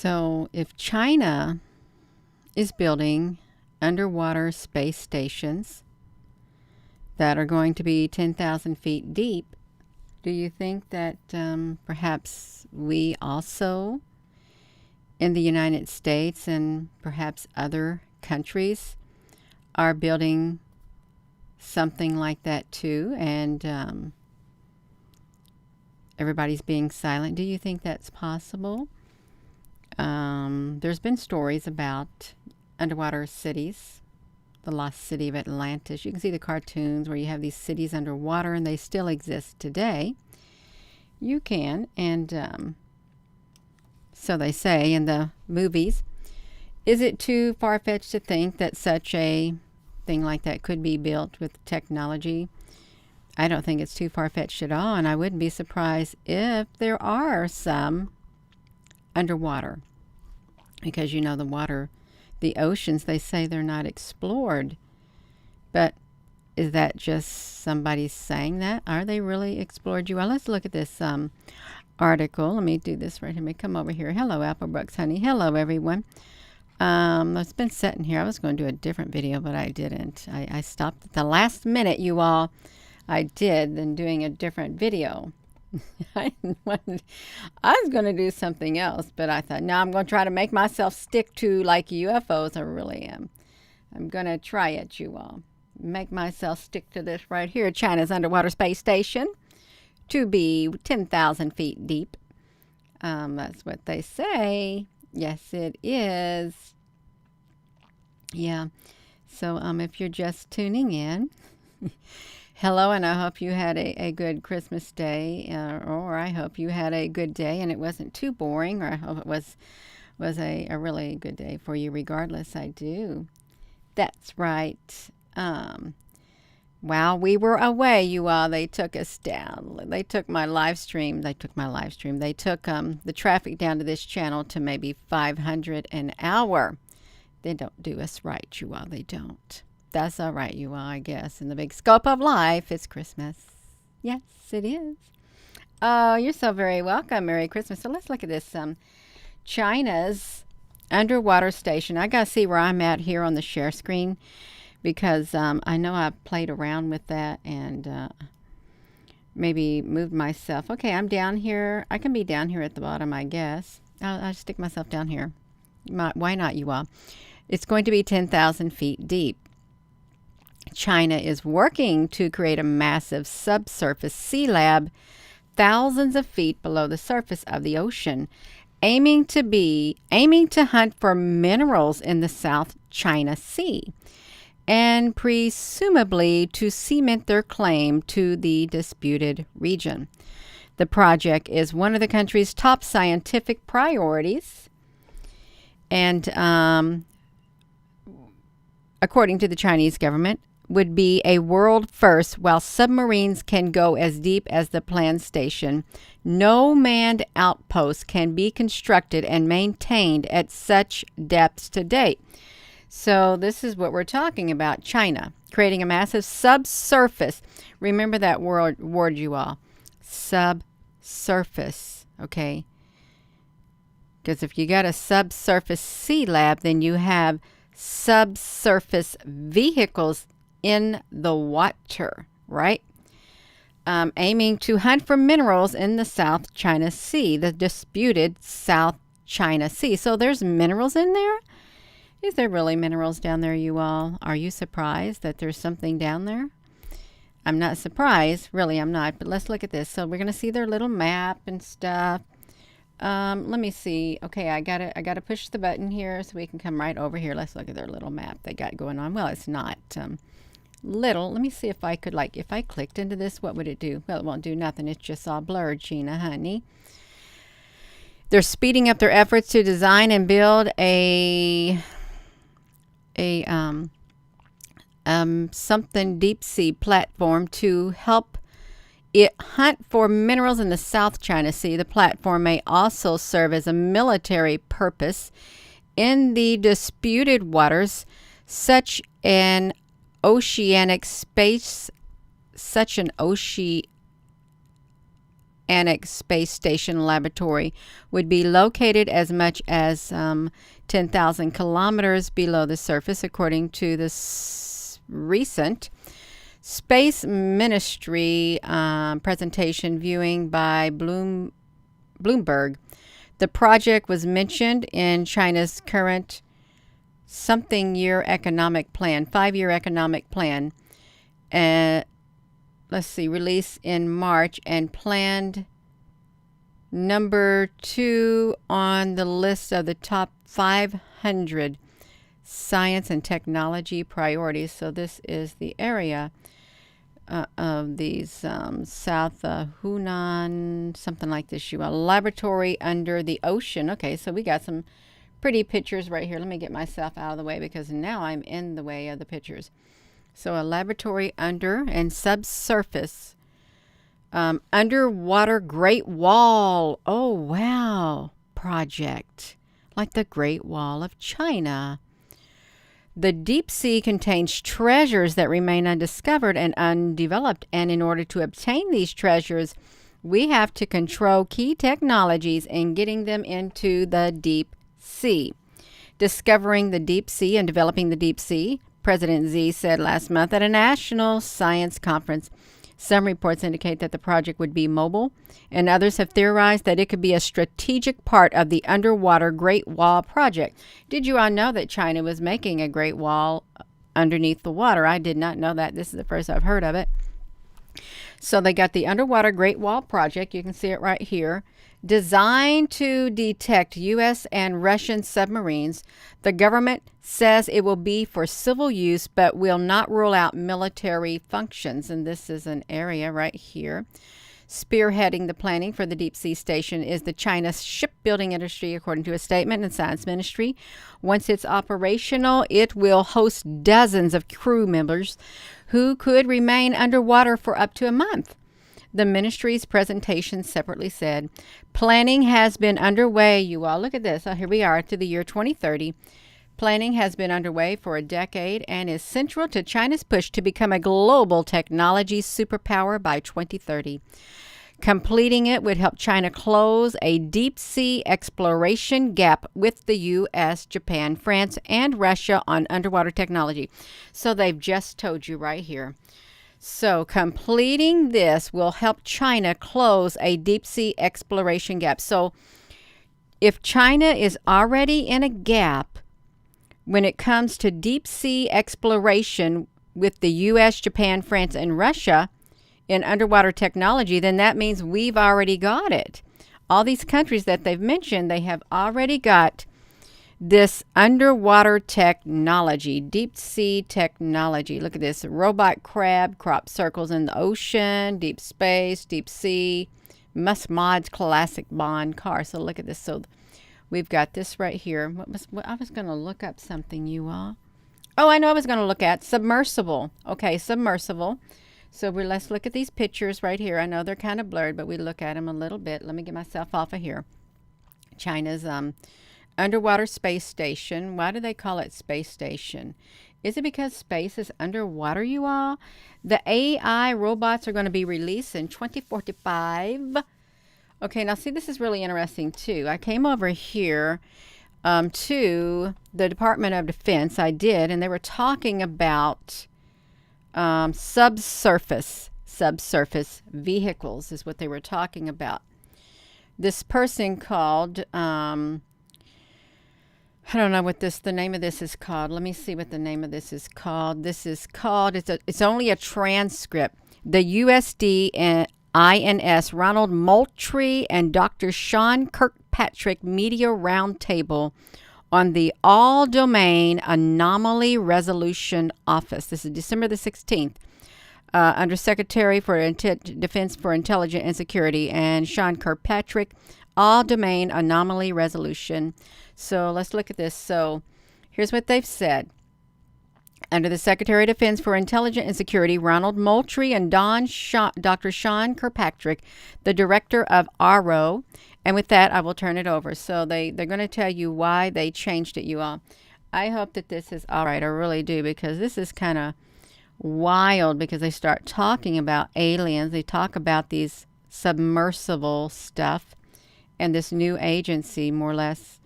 So if China is building underwater space stations that are going to be 10,000 feet deep, do you think that perhaps we also in the United States and perhaps other countries are building something like that too, and everybody's being silent? Do you think that's possible? There's been stories about underwater cities, the lost city of Atlantis. You can see the cartoons where you have these cities underwater, and they still exist today. You can, and so they say in the movies. Is it too far-fetched to think that such a thing like that could be built with technology? I don't think it's too far-fetched at all, and I wouldn't be surprised if there are some underwater, because the water, the oceans, they say they're not explored. But is that just somebody saying that? Are they really explored? Well, let's look at this article. Let me do this right here. Let me come over here. Hello, Applebrooks, honey. Hello, everyone. It's been sitting here. I was going to do a different video, but I didn't. I stopped at the last minute, you all. I did, then doing a different video. I was going to do something else, but I thought, no, I'm going to try to make myself stick to like UFOs. I really am. I'm going to try it, you all. Make myself stick to this right here. China's underwater space station to be 10,000 feet deep. That's what they say. Yes, it is. Yeah. So if you're just tuning in, hello, and I hope you had a good Christmas day, or I hope you had a good day and it wasn't too boring, or I hope it was a really good day for you regardless. I do. That's right. While we were away, you all, they took us down. They took my live stream. They took the traffic down to this channel to maybe 500 an hour. They don't do us right, you all. They don't. That's all right, you all, I guess. In the big scope of life, it's Christmas. Yes, it is. Oh, you're so very welcome. Merry Christmas. So let's look at this. China's underwater station. I got to see where I'm at here on the share screen, because I know I've played around with that and maybe moved myself. Okay, I'm down here. I can be down here at the bottom, I guess. I'll stick myself down here. Why not, you all? It's going to be 10,000 feet deep. China is working to create a massive subsurface sea lab thousands of feet below the surface of the ocean, aiming to hunt for minerals in the South China Sea, and presumably to cement their claim to the disputed region. The project is one of the country's top scientific priorities, and according to the Chinese government, would be a world first. While submarines can go as deep as the planned station, no manned outpost can be constructed and maintained at such depths to date. So this is what we're talking about. China creating a massive subsurface. Remember that word, you all. Subsurface. Okay? Because if you got a subsurface sea lab, then you have subsurface vehicles in the water, right? Aiming to hunt for minerals in the South China Sea, the disputed South China Sea. So there's minerals in there? Is there really minerals down there, you all? Are you surprised that there's something down there? I'm not surprised. Really, I'm not. But let's look at this. So we're going to see their little map and stuff. Let me see. Okay, I gotta push the button here so we can come right over here. Let's look at their little map they got going on. Well, it's not little. Let me see if I could, if I clicked into this, what would it do? Well, it won't do nothing. It's just all blurred, Gina, honey. They're speeding up their efforts to design and build a something deep sea platform to help it hunt for minerals in the South China Sea. The platform may also serve as a military purpose in the disputed waters, such an oceanic space, such an Annex Space Station Laboratory would be located as much as 10,000 kilometers below the surface, according to this recent Space Ministry presentation viewing by Bloomberg. The project was mentioned in China's current something-year economic plan, 5-year economic plan. Release in March, and planned number 2 on the list of the top 500 science and technology priorities. So this is the area of these South Hunan, something like this. A laboratory under the ocean. Okay, so we got some pretty pictures right here. Let me get myself out of the way because now I'm in the way of the pictures. So a laboratory under and subsurface, underwater Great Wall. Oh, wow. Project like the Great Wall of China. The deep sea contains treasures that remain undiscovered and undeveloped. And in order to obtain these treasures, we have to control key technologies in getting them into the deep sea. Discovering the deep sea and developing the deep sea, President Xi said last month at a national science conference. Some reports indicate that the project would be mobile, and others have theorized that it could be a strategic part of the underwater Great Wall project. Did you all know that China was making a Great Wall underneath the water? I did not know that. This is the first I've heard of it. So they got the underwater Great Wall project. You can see it right here. Designed to detect U.S. and Russian submarines, the government says it will be for civil use but will not rule out military functions. And this is an area right here. Spearheading the planning for the deep sea station is the China shipbuilding industry, according to a statement in the Science Ministry. Once it's operational, it will host dozens of crew members who could remain underwater for up to a month. The ministry's presentation separately said, planning has been underway. You all look at this. Here we are to the year 2030. Planning has been underway for a decade and is central to China's push to become a global technology superpower by 2030. Completing it would help China close a deep sea exploration gap with the U.S., Japan, France, and Russia on underwater technology. So they've just told you right here. So completing this will help China close a deep sea exploration gap. So if China is already in a gap when it comes to deep sea exploration with the U.S., Japan, France, and Russia in underwater technology, then that means we've already got it. All these countries that they've mentioned, they have already got this underwater technology, deep sea technology. Look at this. Robot crab, crop circles in the ocean, deep space, deep sea, Musk mods, classic Bond car. So look at this. So we've got this right here. I was going to look up something, you all. Oh, I know I was going to look at submersible. Okay, submersible. So let's look at these pictures right here. I know they're kind of blurred, but we look at them a little bit. Let me get myself off of here. China's underwater space station. Why do they call it space station? Is it because space is underwater, you all? The AI robots are going to be released in 2045. Okay, now see, this is really interesting too. I came over here to the Department of Defense. I did, and they were talking about subsurface vehicles is what they were talking about. This person called I don't know what the name of this is called. Let me see what the name of this is called. It's only a transcript. The USD and INS Ronald Moultrie and Dr. Sean Kirkpatrick Media Roundtable on the All Domain Anomaly Resolution Office. This is December the 16th. Under Secretary for Defense for Intelligence and Security and Sean Kirkpatrick, All Domain Anomaly Resolution. So let's look at this. So here's what they've said. Under the Secretary of Defense for Intelligence and Security, Ronald Moultrie and Dr. Sean Kirkpatrick, the director of RO. And with that, I will turn it over. So they're going to tell you why they changed it, you all. I hope that this is all right. I really do, because this is kind of wild, because they start talking about aliens. They talk about these submersible stuff. And this new agency, more or less,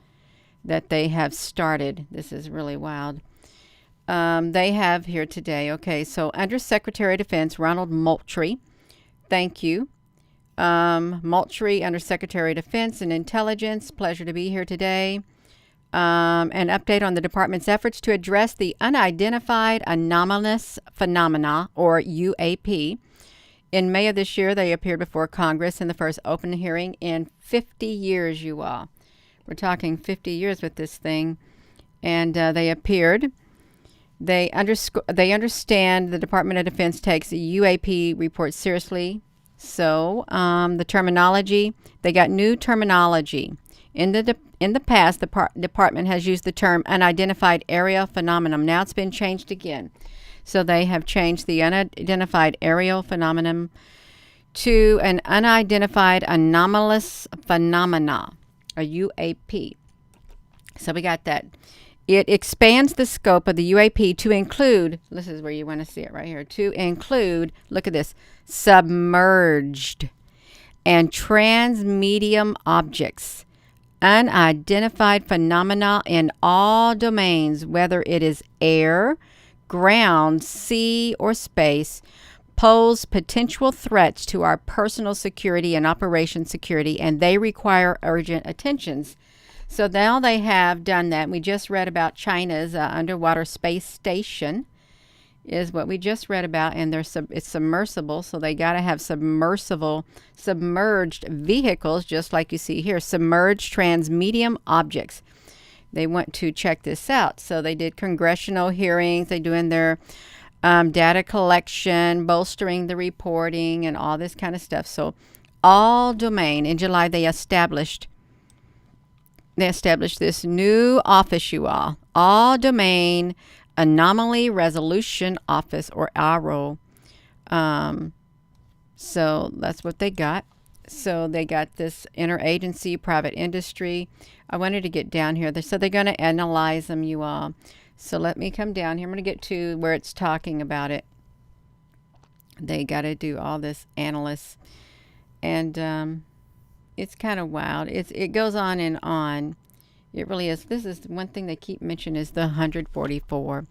that they have started. This is really wild. They have here today, okay, so Under Secretary of Defense Ronald Moultrie, thank you. Moultrie, Under Secretary of Defense and Intelligence, pleasure to be here today. An update on the department's efforts to address the unidentified anomalous phenomena, or UAP. In May of this year, they appeared before Congress in the first open hearing in 50 years, you all. We're talking 50 years with this thing. And they appeared. They understand the Department of Defense takes the UAP report seriously. So the terminology, they got new terminology. In the past, the department has used the term unidentified aerial phenomenon. Now it's been changed again. So they have changed the unidentified aerial phenomenon to an unidentified anomalous phenomena, a UAP. So we got that. It expands the scope of the UAP to include, this is where you want to see it right here, to include, look at this, submerged and transmedium objects, unidentified phenomena in all domains, whether it is air, ground, sea, or space, pose potential threats to our personal security and operation security, and they require urgent attentions. So now they have done that. We just read about China's underwater space station is what we just read about, and it's submersible, so they got to have submerged vehicles, just like you see here, submerged transmedium objects. They want to check this out. So they did congressional hearings. They're doing their data collection, bolstering the reporting, and all this kind of stuff. So all domain. In July, they established this new office, you all domain anomaly resolution office, or ARO. So that's what they got. So they got this interagency, private industry. I wanted to get down here. So they're going to analyze them, you all. So let me come down here. I'm going to get to where it's talking about it. They got to do all this analysis. And it's kind of wild. It goes on and on. It really is. This is one thing they keep mentioning is the 144.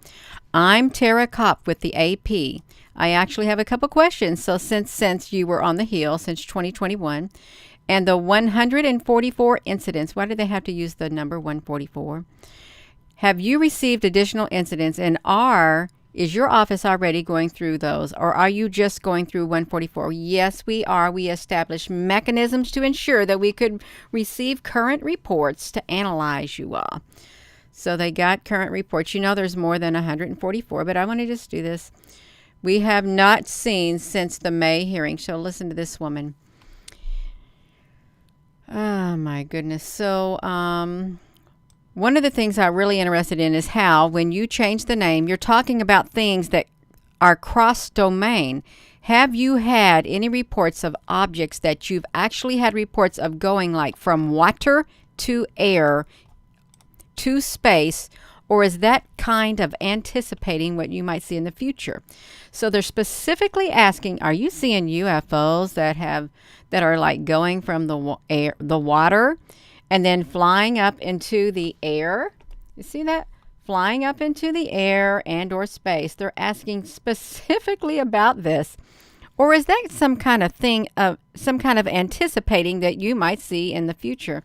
I'm Tara Kopp with the AP. I actually have a couple questions. So since you were on the Hill since 2021, and the 144 incidents, why do they have to use the number 144? Have you received additional incidents, and is your office already going through those, or are you just going through 144? Yes, we are. We established mechanisms to ensure that we could receive current reports to analyze you all. So they got current reports. You know there's more than 144, but I want to just do this. We have not seen since the May hearing. So listen to this woman. Oh, my goodness. So, one of the things I'm really interested in is how, when you change the name, you're talking about things that are cross-domain. Have you had any reports of objects that you've actually had reports of going like from water to air to space, or is that kind of anticipating what you might see in the future? So they're specifically asking, are you seeing UFOs that are like going from the water and then flying up into the air? You see that? Flying up into the air and or space. They're asking specifically about this. Or is that some kind of anticipating that you might see in the future?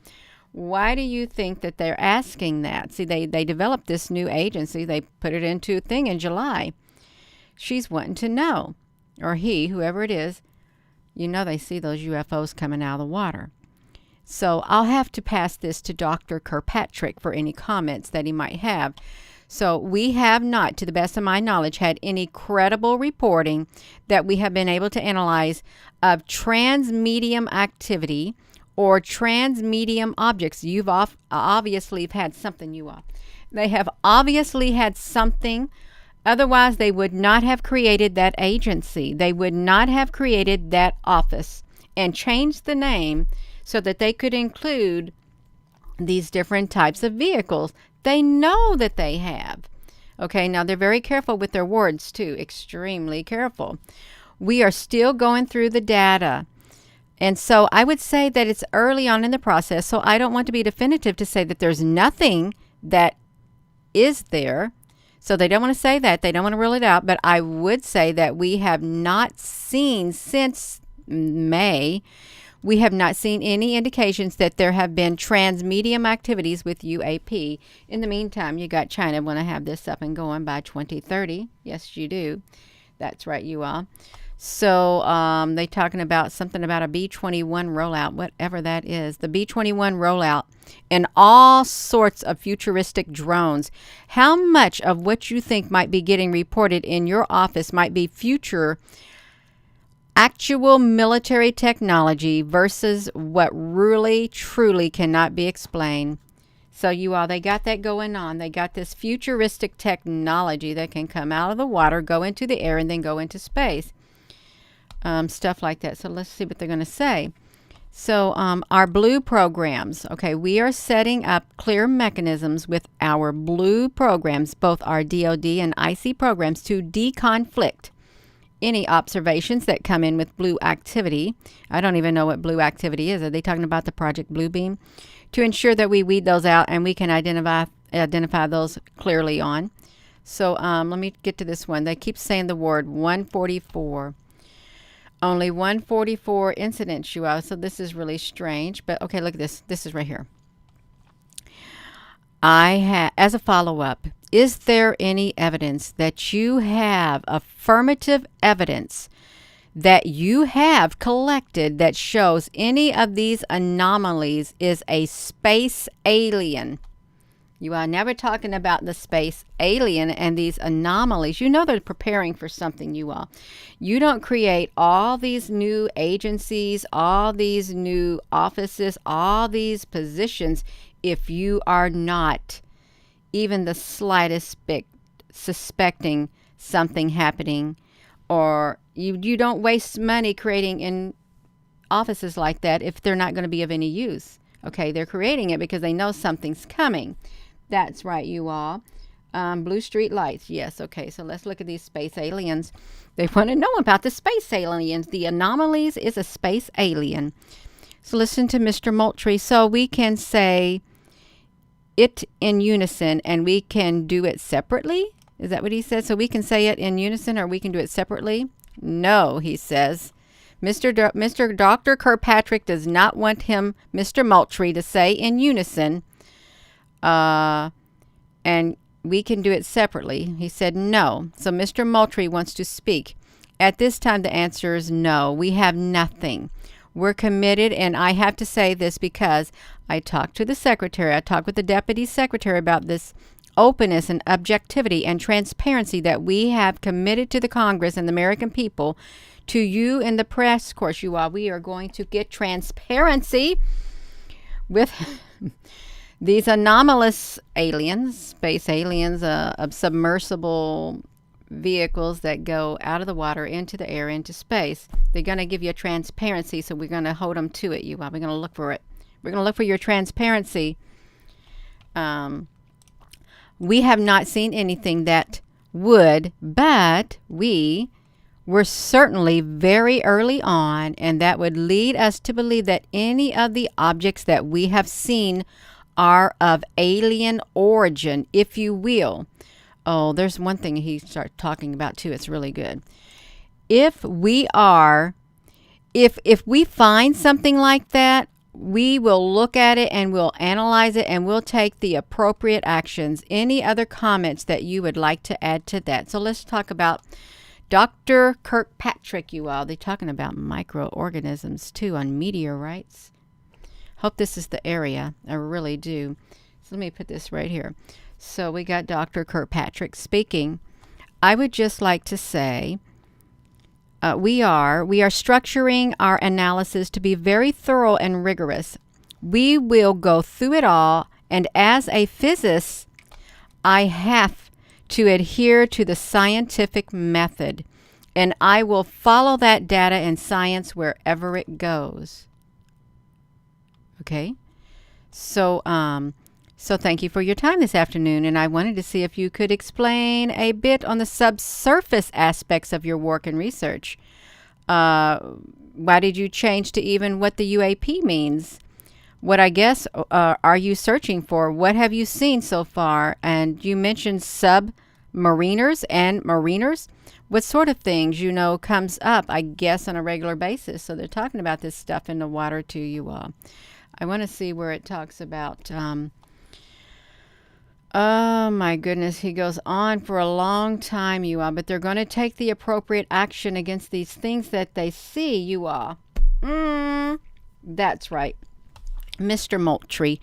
Why do you think that they're asking that? See, they developed this new agency. They put it into a thing in July. She's wanting to know, or he, whoever it is, you know they see those UFOs coming out of the water. So I'll have to pass this to Dr. Kirkpatrick for any comments that he might have. So we have not, to the best of my knowledge, had any credible reporting that we have been able to analyze of transmedium activity or transmedium objects. You've obviously had something, They have obviously had something. Otherwise, they would not have created that agency. They would not have created that office and changed the name so that they could include these different types of vehicles. They know that they have. Okay, now they're very careful with their words too, extremely careful. We are still going through the data. And so I would say that it's early on in the process. So I don't want to be definitive to say that there's nothing that is there. So they don't want to say that. They don't want to rule it out. But I would say that we have not seen since May, we have not seen any indications that there have been transmedium activities with UAP. In the meantime, you got China want to have this up and going by 2030. Yes, you do. That's right, you all. So they talking about something about a B-21 rollout, whatever that is. The B-21 rollout and all sorts of futuristic drones. How much of what you think might be getting reported in your office might be future actual military technology versus what really, truly cannot be explained? So you all, they got that going on. They got this futuristic technology that can come out of the water, go into the air, and then go into space. Stuff like that. So let's see what they're going to say. So our blue programs, okay, we are setting up clear mechanisms with our blue programs, both our DoD and IC programs, to deconflict any observations that come in with blue activity. I don't even know what blue activity is. Are they talking about the Project Bluebeam? To ensure that we weed those out and we can identify those clearly on. So let me get to this one. They keep saying the word 144. Only 144 incidents, you all. So this is really strange. But okay, look at this. This is right here. As a follow-up, is there any evidence that you have, affirmative evidence that you have collected that shows any of these anomalies is a space alien? You are never talking about the space alien and these anomalies. You know they're preparing for something, you all. You don't create all these new agencies, all these new offices, all these positions if you are not even the slightest bit suspecting something happening, or you don't waste money creating in offices like that if they're not going to be of any use. Okay, they're creating it because they know something's coming. That's right, you all. Blue street lights. Yes, okay, so let's look at these space aliens. They want to know about the space aliens. The anomalies is a space alien. So listen to Mr. Moultrie. So we can say it in unison and we can do it separately? Is that what he said? So we can say it in unison or we can do it separately? No, he says. Mr. Dr. Kirkpatrick does not want him, Mr. Moultrie, to say in unison, and we can do it separately. He said no. So Mr. Moultrie wants to speak. At this time, the answer is no. We have nothing. We're committed, and I have to say this because I talked to the secretary. I talked with the deputy secretary about this openness and objectivity and transparency that we have committed to the Congress and the American people. To you in the press, of course, you all, we are going to get transparency with these anomalous aliens, space aliens, of submersible vehicles that go out of the water into the air, into space. They're going to give you a transparency, so we're going to hold them to it, you all. We're going to look for it. We're going to look for your transparency. We have not seen anything that would, but we were certainly very early on, and that would lead us to believe that any of the objects that we have seen are of alien origin, if you will. Oh, there's one thing he started talking about too. It's really good. If we find something like that, we will look at it and we'll analyze it and we'll take the appropriate actions. Any other comments that you would like to add to that? So let's talk about Dr. Kirkpatrick, you all. They're talking about microorganisms too on meteorites. Hope this is the area. I really do. So let me put this right here. So we got Dr. Kirkpatrick speaking. I would just like to say we are structuring our analysis to be very thorough and rigorous. We will go through it all, and as a physicist, I have to adhere to the scientific method, and I will follow that data and science wherever it goes. Okay, so thank you for your time this afternoon, and I wanted to see if you could explain a bit on the subsurface aspects of your work and research. Why did you change to even what the UAP means? What I guess are you searching for? What have you seen so far? And you mentioned submariners and mariners. What sort of things, comes up, I guess, on a regular basis? So they're talking about this stuff in the water to you all. I want to see where it talks about. Oh my goodness, he goes on for a long time, you all. But they're going to take the appropriate action against these things that they see, you all. That's right. Mr. Moultrie.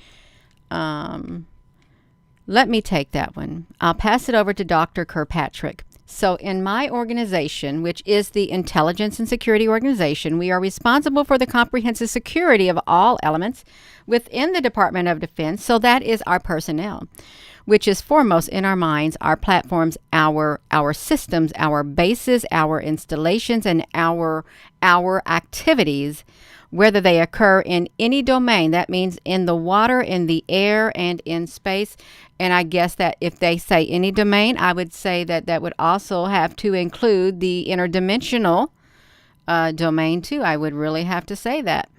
Let me take that one. I'll pass it over to Dr. Kirkpatrick. So in my organization, which is the Intelligence and Security Organization, we are responsible for the comprehensive security of all elements within the Department of Defense. So that is our personnel, which is foremost in our minds, our platforms, our systems, our bases, our installations, and our activities, whether they occur in any domain. That means in the water, in the air, and in space. And I guess that if they say any domain, I would say that would also have to include the interdimensional domain too. I would really have to say that.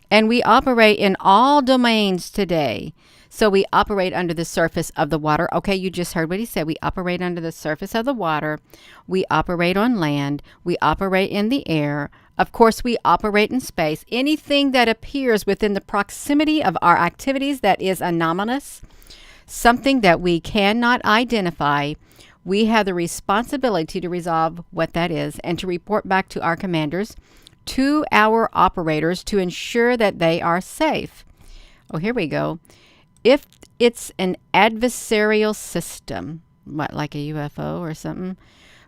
And we operate in all domains today. So we operate under the surface of the water. Okay, you just heard what he said. We operate under the surface of the water. We operate on land. We operate in the air. Of course, we operate in space. Anything that appears within the proximity of our activities that is anomalous, something that we cannot identify, we have the responsibility to resolve what that is and to report back to our commanders, to our operators, to ensure that they are safe. Oh, here we go. If it's an adversarial system, like a UFO or something,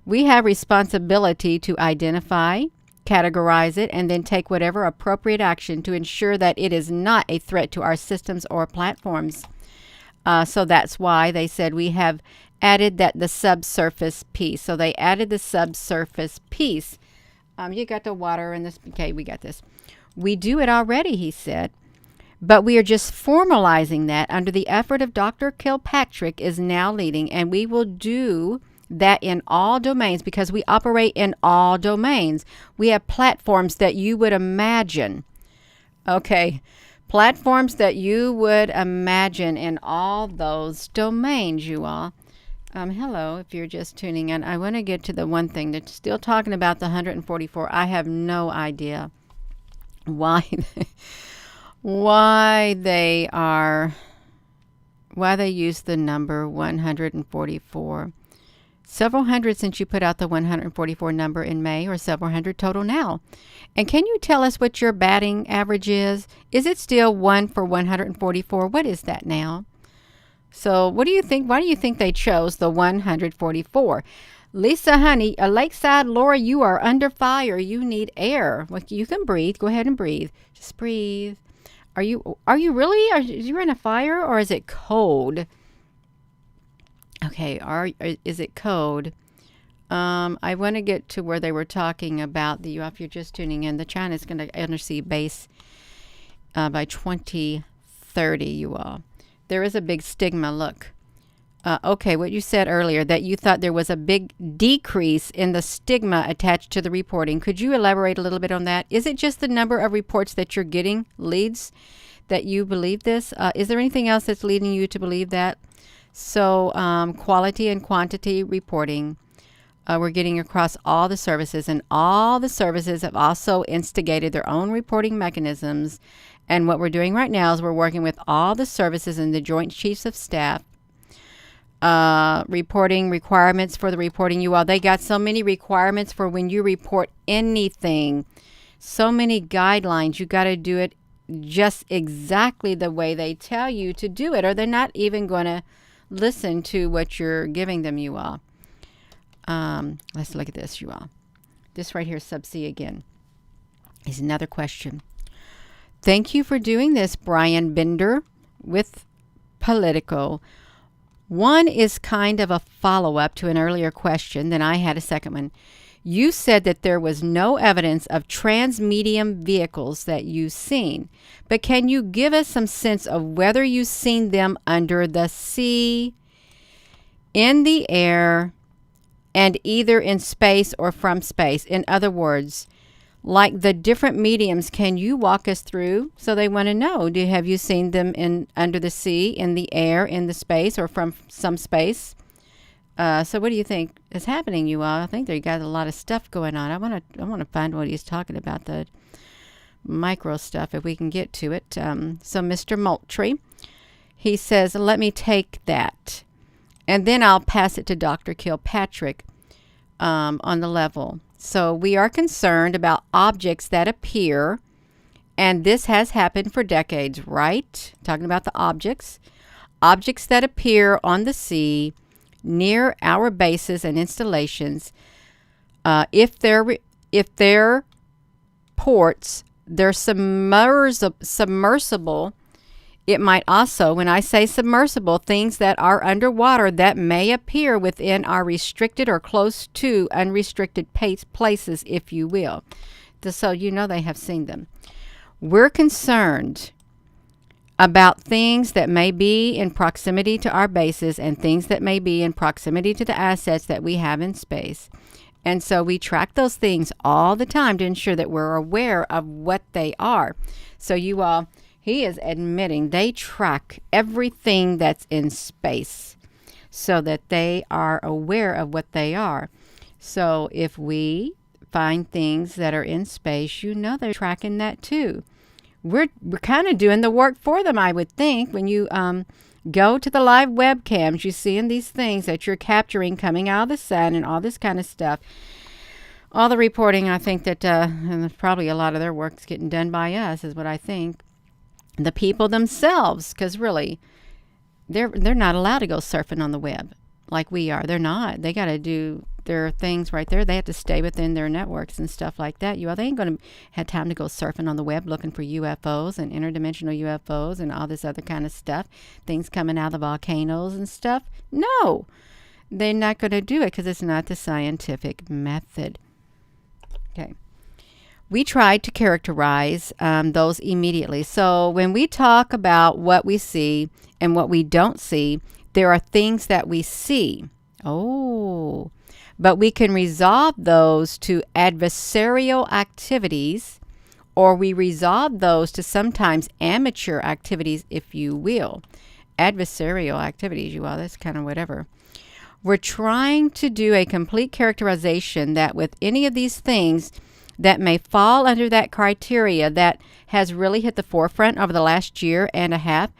we have responsibility to identify, categorize it, and then take whatever appropriate action to ensure that it is not a threat to our systems or platforms. So that's why they said we have added the subsurface piece. So they added the subsurface piece. You got the water and this. Okay, we got this. We do it already, he said. But we are just formalizing that under the effort of Dr. Kilpatrick is now leading, and we will do that in all domains because we operate in all domains. We have platforms that you would imagine. Okay, platforms that you would imagine in all those domains, you all. Hello, if you're just tuning in. I want to get to the one thing that's still talking about the 144. I have no idea why they use the number 144. Several hundred since you put out the 144 number in May, or several hundred total now. And can you tell us what your batting average is? Is it still 1 for 144? What is that now? So what do you think? Why do you think they chose the 144? Lisa, honey, Lakeside Laura, you are under fire. You need air. Well, you can breathe. Go ahead and breathe. Just breathe. Are you really? Are you in a fire, or is it cold? Okay, is it cold? I want to get to where they were talking about if you're just tuning in, the China's going to undersea base by 2030, you all. There is a big stigma. Look. Okay, what you said earlier, that you thought there was a big decrease in the stigma attached to the reporting. Could you elaborate a little bit on that? Is it just the number of reports that you're getting, leads, that you believe this? Is there anything else that's leading you to believe that? So quality and quantity reporting, we're getting across all the services, and all the services have also instigated their own reporting mechanisms. And what we're doing right now is we're working with all the services and the Joint Chiefs of Staff. Reporting requirements for the reporting, you all. They got so many requirements for when you report anything. So many guidelines. You got to do it just exactly the way they tell you to do it, or they're not even going to listen to what you're giving them, you all. Let's look at this, you all. This right here, subsea again, is another question. Thank you for doing this, Brian Bender with Politico. One is kind of a follow-up to an earlier question, then I had a second one. You said that there was no evidence of transmedium vehicles that you've seen, but can you give us some sense of whether you've seen them under the sea, in the air, and either in space or from space? In other words, like the different mediums, can you walk us through? So they want to know, have you seen them in under the sea, in the air, in the space, or from some space? So what do you think is happening, you all? I think they got a lot of stuff going on. I want to find what he's talking about, the micro stuff, if we can get to it. So Mr. Moultrie, he says, let me take that, and then I'll pass it to Dr. Kilpatrick on the level. So we are concerned about objects that appear, and this has happened for decades, right? Talking about the objects that appear on the sea near our bases and installations. If they're ports, they're submersible. It might also, when I say submersible, things that are underwater that may appear within our restricted or close to unrestricted places, if you will. So you know they have seen them. We're concerned about things that may be in proximity to our bases and things that may be in proximity to the assets that we have in space. And so we track those things all the time to ensure that we're aware of what they are. So you all, he is admitting they track everything that's in space so that they are aware of what they are. So if we find things that are in space, you know they're tracking that too. We're kind of doing the work for them, I would think. When you go to the live webcams, you're seeing these things that you're capturing coming out of the sun and all this kind of stuff. All the reporting, I think that, and probably a lot of their work's getting done by us, is what I think. The people themselves, because really, they're not allowed to go surfing on the web like we are. They're not. They got to do their things right there. They have to stay within their networks and stuff like that. They ain't going to have time to go surfing on the web looking for UFOs and interdimensional UFOs and all this other kind of stuff. Things coming out of the volcanoes and stuff. No, they're not going to do it because it's not the scientific method. Okay. We tried to characterize those immediately. So when we talk about what we see and what we don't see, there are things that we see. Oh, but we can resolve those to adversarial activities, or we resolve those to sometimes amateur activities, if you will. Adversarial activities, you all, that's kind of whatever. We're trying to do a complete characterization that with any of these things that may fall under that criteria that has really hit the forefront over the last year and a half.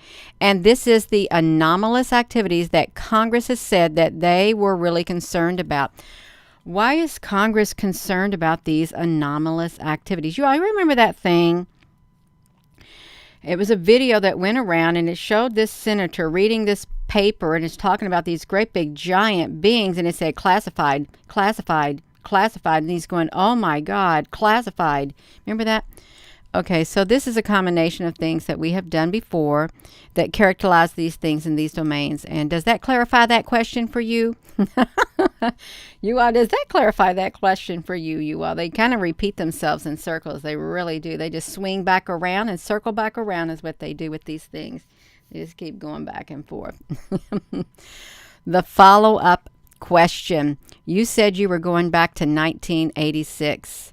And this is the anomalous activities that Congress has said that they were really concerned about. Why is Congress concerned about these anomalous activities? You all remember that thing? It was a video that went around and it showed this senator reading this paper and it's talking about these great big giant beings, and it said classified, classified, classified, and he's going, oh my God, classified. Remember that? Okay, so this is a combination of things that we have done before that characterize these things in these domains. And does that clarify that question for you? You all, does that clarify that question for you? You all, they kind of repeat themselves in circles. They really do. They just swing back around and circle back around is what they do with these things. They just keep going back and forth. The follow-up question. You said you were going back to 1986.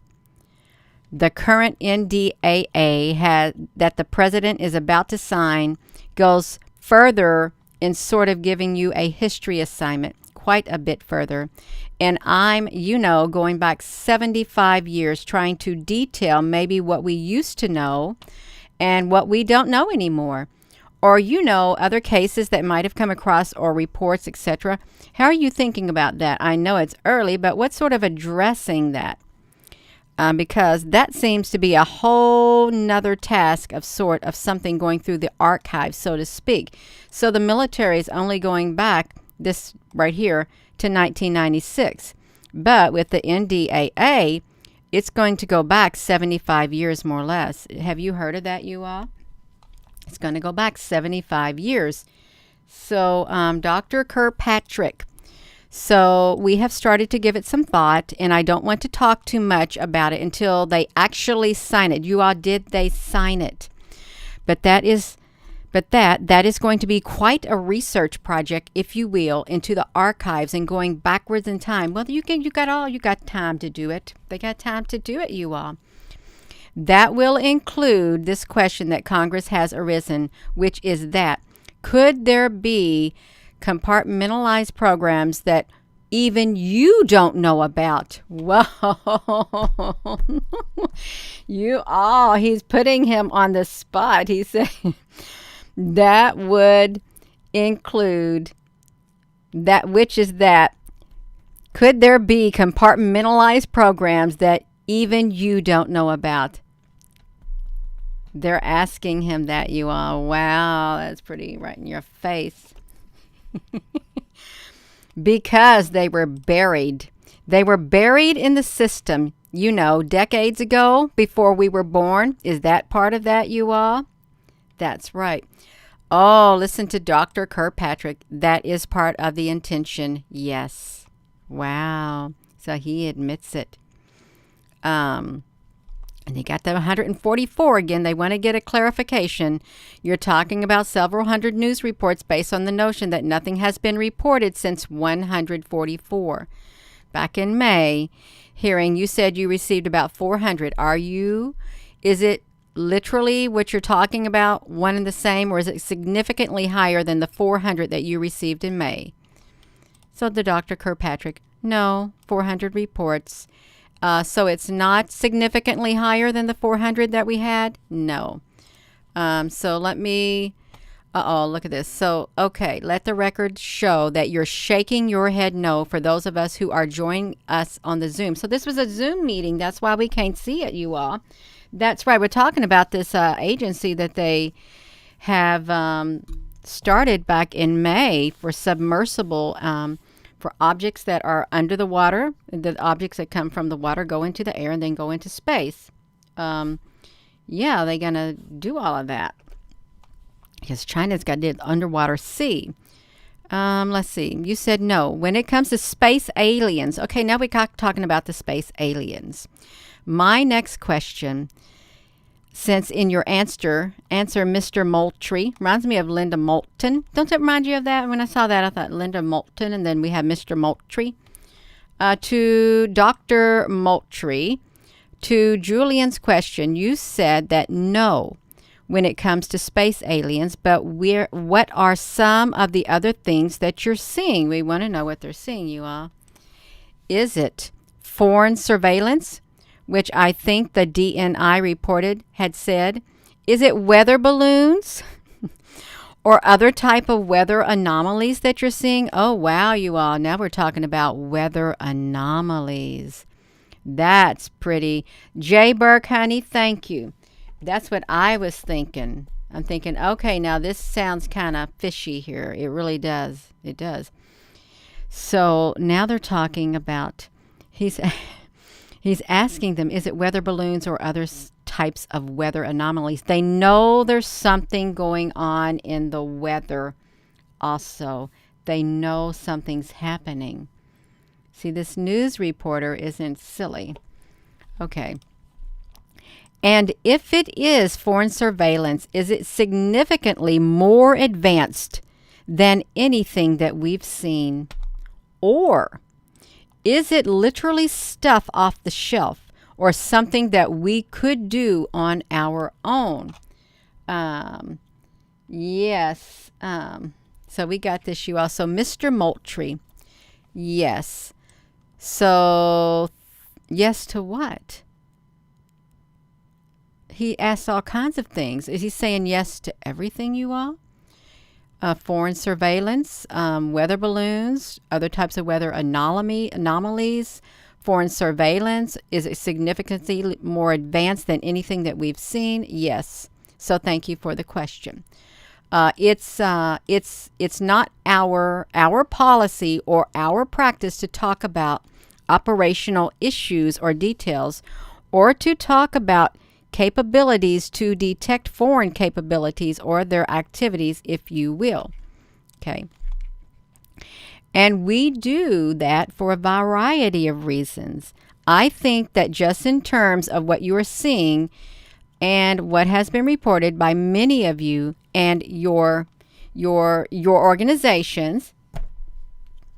The current NDAA that the president is about to sign goes further in sort of giving you a history assignment, quite a bit further. And I'm, going back 75 years trying to detail maybe what we used to know and what we don't know anymore. Or, other cases that might have come across or reports, etc. How are you thinking about that? I know it's early, but what's sort of addressing that? Because that seems to be a whole nother task of something going through the archives, so to speak. So the military is only going back, this right here, to 1996. But with the NDAA, it's going to go back 75 years more or less. Have you heard of that, you all? It's going to go back 75 years. So Dr. Kirkpatrick. So we have started to give it some thought, and I don't want to talk too much about it until they actually sign it. You all, did they sign it? But that is going to be quite a research project, if you will, into the archives and going backwards in time. Well, you got time to do it. They got time to do it, you all. That will include this question that Congress has arisen, which is that could there be compartmentalized programs that even you don't know about? Whoa. He's putting him on the spot. He's saying that would include that, which is that could there be compartmentalized programs that even you don't know about? They're asking him that, you all. Wow, that's pretty right in your face. Because they were buried. They were buried in the system, decades ago before we were born. Is that part of that, you all? That's right. Oh, listen to Dr. Kirkpatrick. That is part of the intention. Yes. Wow. So he admits it. And you got the 144 again. They want to get a clarification. You're talking about several hundred news reports based on the notion that nothing has been reported since 144. Back in May hearing, you said you received about 400. Is it literally what you're talking about, one and the same, or is it significantly higher than the 400 that you received in May? So the Dr. Kirkpatrick, no, 400 reports. So it's not significantly higher than the 400 that we had? No. So let me, look at this. So, okay, let the record show that you're shaking your head no for those of us who are joining us on the Zoom. So this was a Zoom meeting. That's why we can't see it, you all. That's right. We're talking about this agency that they have started back in May for submersible for objects that are under the water. The objects that come from the water go into the air and then go into space. They're going to do all of that because China's got the underwater sea. Let's see. You said no. When it comes to space aliens. Okay, now we're talking about the space aliens. My next question, since in your answer, Mr. Moultrie, reminds me of Linda Moulton. Don't it remind you of that? When I saw that, I thought Linda Moulton, and then we have Mr. Moultrie. To Dr. Moultrie, to Julian's question, you said that no when it comes to space aliens, but what are some of the other things that you're seeing? We want to know what they're seeing, you all. Is it foreign surveillance, which I think the DNI had said? Is it weather balloons or other type of weather anomalies that you're seeing? Oh, wow, you all. Now we're talking about weather anomalies. That's pretty. Jay Burke, honey, thank you. That's what I was thinking. I'm thinking, okay, now this sounds kind of fishy here. It really does. It does. So now they're talking about, he's asking them, is it weather balloons or other types of weather anomalies? They know there's something going on in the weather also. They know something's happening. See, this news reporter isn't silly. Okay. And if it is foreign surveillance, is it significantly more advanced than anything that we've seen? Or is it literally stuff off the shelf or something that we could do on our own? Yes. So we got this, you all. So Mr. Moultrie, yes. So yes to what? He asks all kinds of things. Is he saying yes to everything, you all? Foreign surveillance, weather balloons, other types of weather anomalies, foreign surveillance. Is it significantly more advanced than anything that we've seen? Yes. So thank you for the question. It's not our policy or our practice to talk about operational issues or details, or to talk about capabilities to detect foreign capabilities or their activities, if you will. Okay. And we do that for a variety of reasons. I think that just in terms of what you are seeing and what has been reported by many of you and your organizations,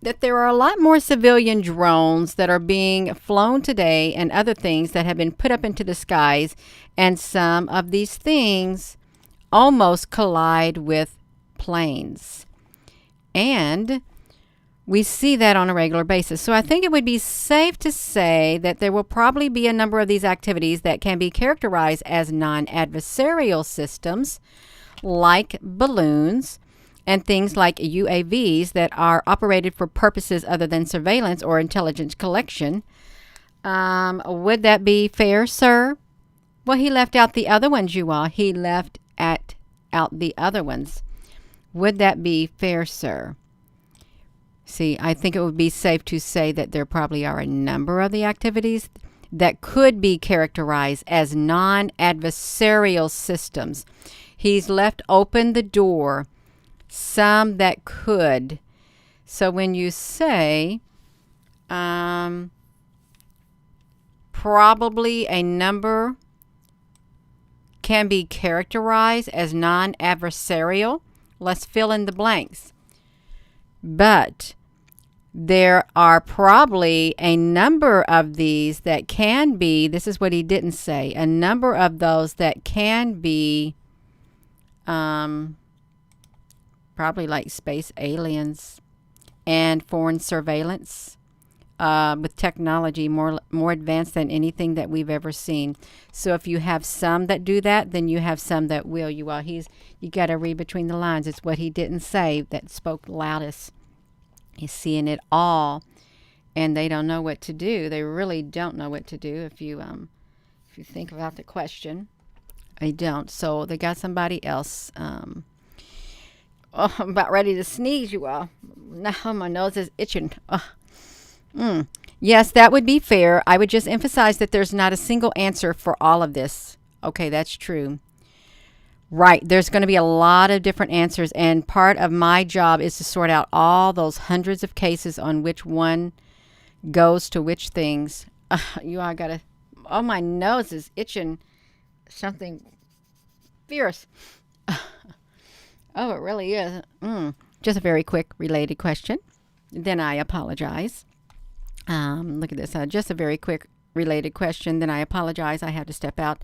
that there are a lot more civilian drones that are being flown today and other things that have been put up into the skies, and some of these things almost collide with planes. And we see that on a regular basis. So I think it would be safe to say that there will probably be a number of these activities that can be characterized as non-adversarial systems, like balloons, and things like UAVs that are operated for purposes other than surveillance or intelligence collection. Would that be fair, sir? Well, he left out the other ones, you all. He left out the other ones. Would that be fair, sir? See, I think it would be safe to say that there probably are a number of the activities that could be characterized as non-adversarial systems. He's left open the door. Some that could. So when you say probably a number can be characterized as non-adversarial, let's fill in the blanks. But there are probably a number of these that can be, this is what he didn't say, a number of those that can be probably like space aliens and foreign surveillance with technology more advanced than anything that we've ever seen. So if you have some that do that, then you have some that will. You got to read between the lines. It's what he didn't say that spoke loudest. He's seeing it all, and they don't know what to do. They really don't know what to do. If you think about the question, they don't. So they got somebody else. Oh, I'm about ready to sneeze, you all. Now my nose is itching. Yes, that would be fair. I would just emphasize that there's not a single answer for all of this. Okay, that's true. Right, there's going to be a lot of different answers, and part of my job is to sort out all those hundreds of cases on which one goes to which things. Oh, my nose is itching something fierce. Oh, it really is. Just a very quick related question. Then I apologize. Look at this. Just a very quick related question. Then I apologize. I had to step out.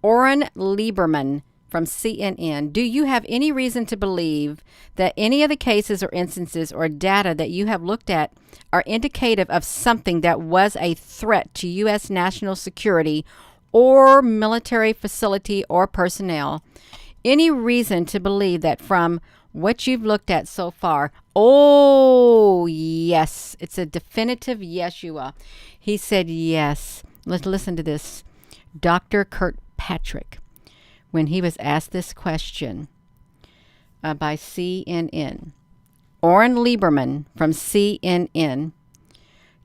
Oren Lieberman from CNN. Do you have any reason to believe that any of the cases or instances or data that you have looked at are indicative of something that was a threat to U.S. national security or military facility or personnel? Any reason to believe that from what you've looked at so far? Oh, yes. It's a definitive yes, you are. He said yes. Let's listen to this. Dr. Kirkpatrick, when he was asked this question by CNN. Oren Lieberman from CNN.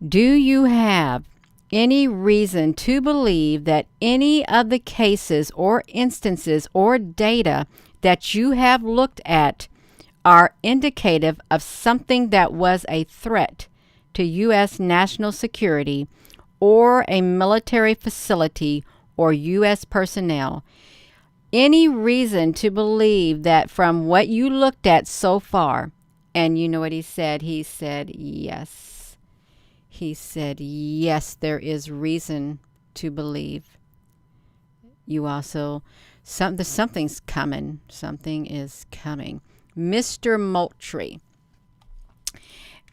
Do you have any reason to believe that any of the cases or instances or data that you have looked at are indicative of something that was a threat to U.S. national security or a military facility or U.S. personnel? Any reason to believe that from what you looked at so far? And you know what he said? He said yes. He said, yes, there is reason to believe. You also, something's coming. Something is coming. Mr. Moultrie.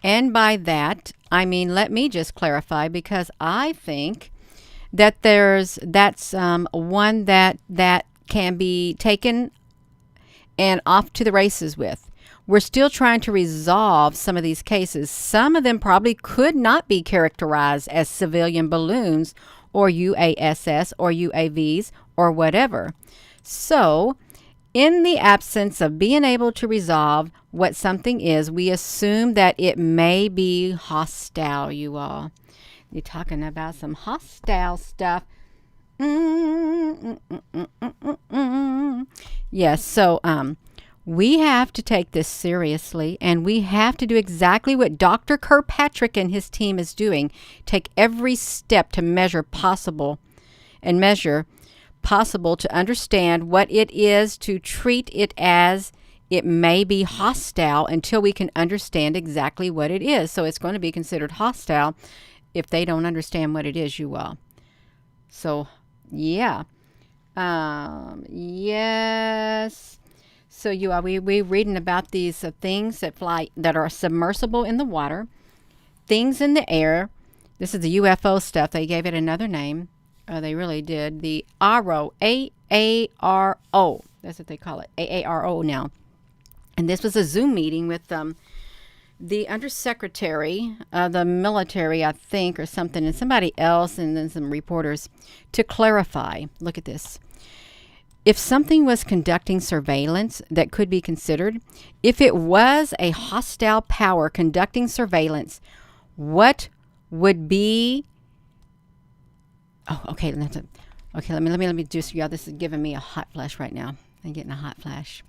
And by that, I mean, let me just clarify, because I think that that's one that can be taken and off to the races with. We're still trying to resolve some of these cases. Some of them probably could not be characterized as civilian balloons or UASS or UAVs or whatever. So, in the absence of being able to resolve what something is, we assume that it may be hostile, you all. You're talking about some hostile stuff. Yes, so we have to take this seriously, and we have to do exactly what Dr. Kirkpatrick and his team is doing. Take every step to measure possible to understand what it is, to treat it as it may be hostile until we can understand exactly what it is. So it's going to be considered hostile if they don't understand what it is, you all. So, yeah. Yes. So you are we reading about these things that fly, that are submersible in the water, things in the air. This is the UFO stuff. They gave it another name. They really did. The AARO, AARO. That's what they call it, AARO now. And this was a Zoom meeting with the undersecretary of the military, I think, or something, and somebody else, and then some reporters, to clarify. Look at this. If something was conducting surveillance that could be considered, if it was a hostile power conducting surveillance, what would be? Oh, okay. Okay, let me just, yeah, this is giving me a hot flash right now. I'm getting a hot flash.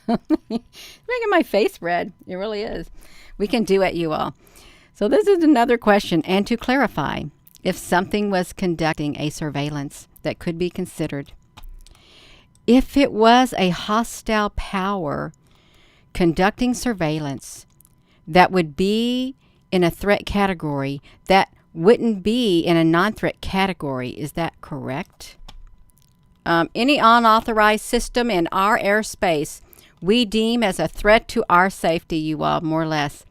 Making my face red. It really is. We can do it, you all. So this is another question. And to clarify, if something was conducting a surveillance that could be considered, if it was a hostile power conducting surveillance that would be in a threat category, that wouldn't be in a non-threat category. Is that correct? Any unauthorized system in our airspace we deem as a threat to our safety, you all, more or less.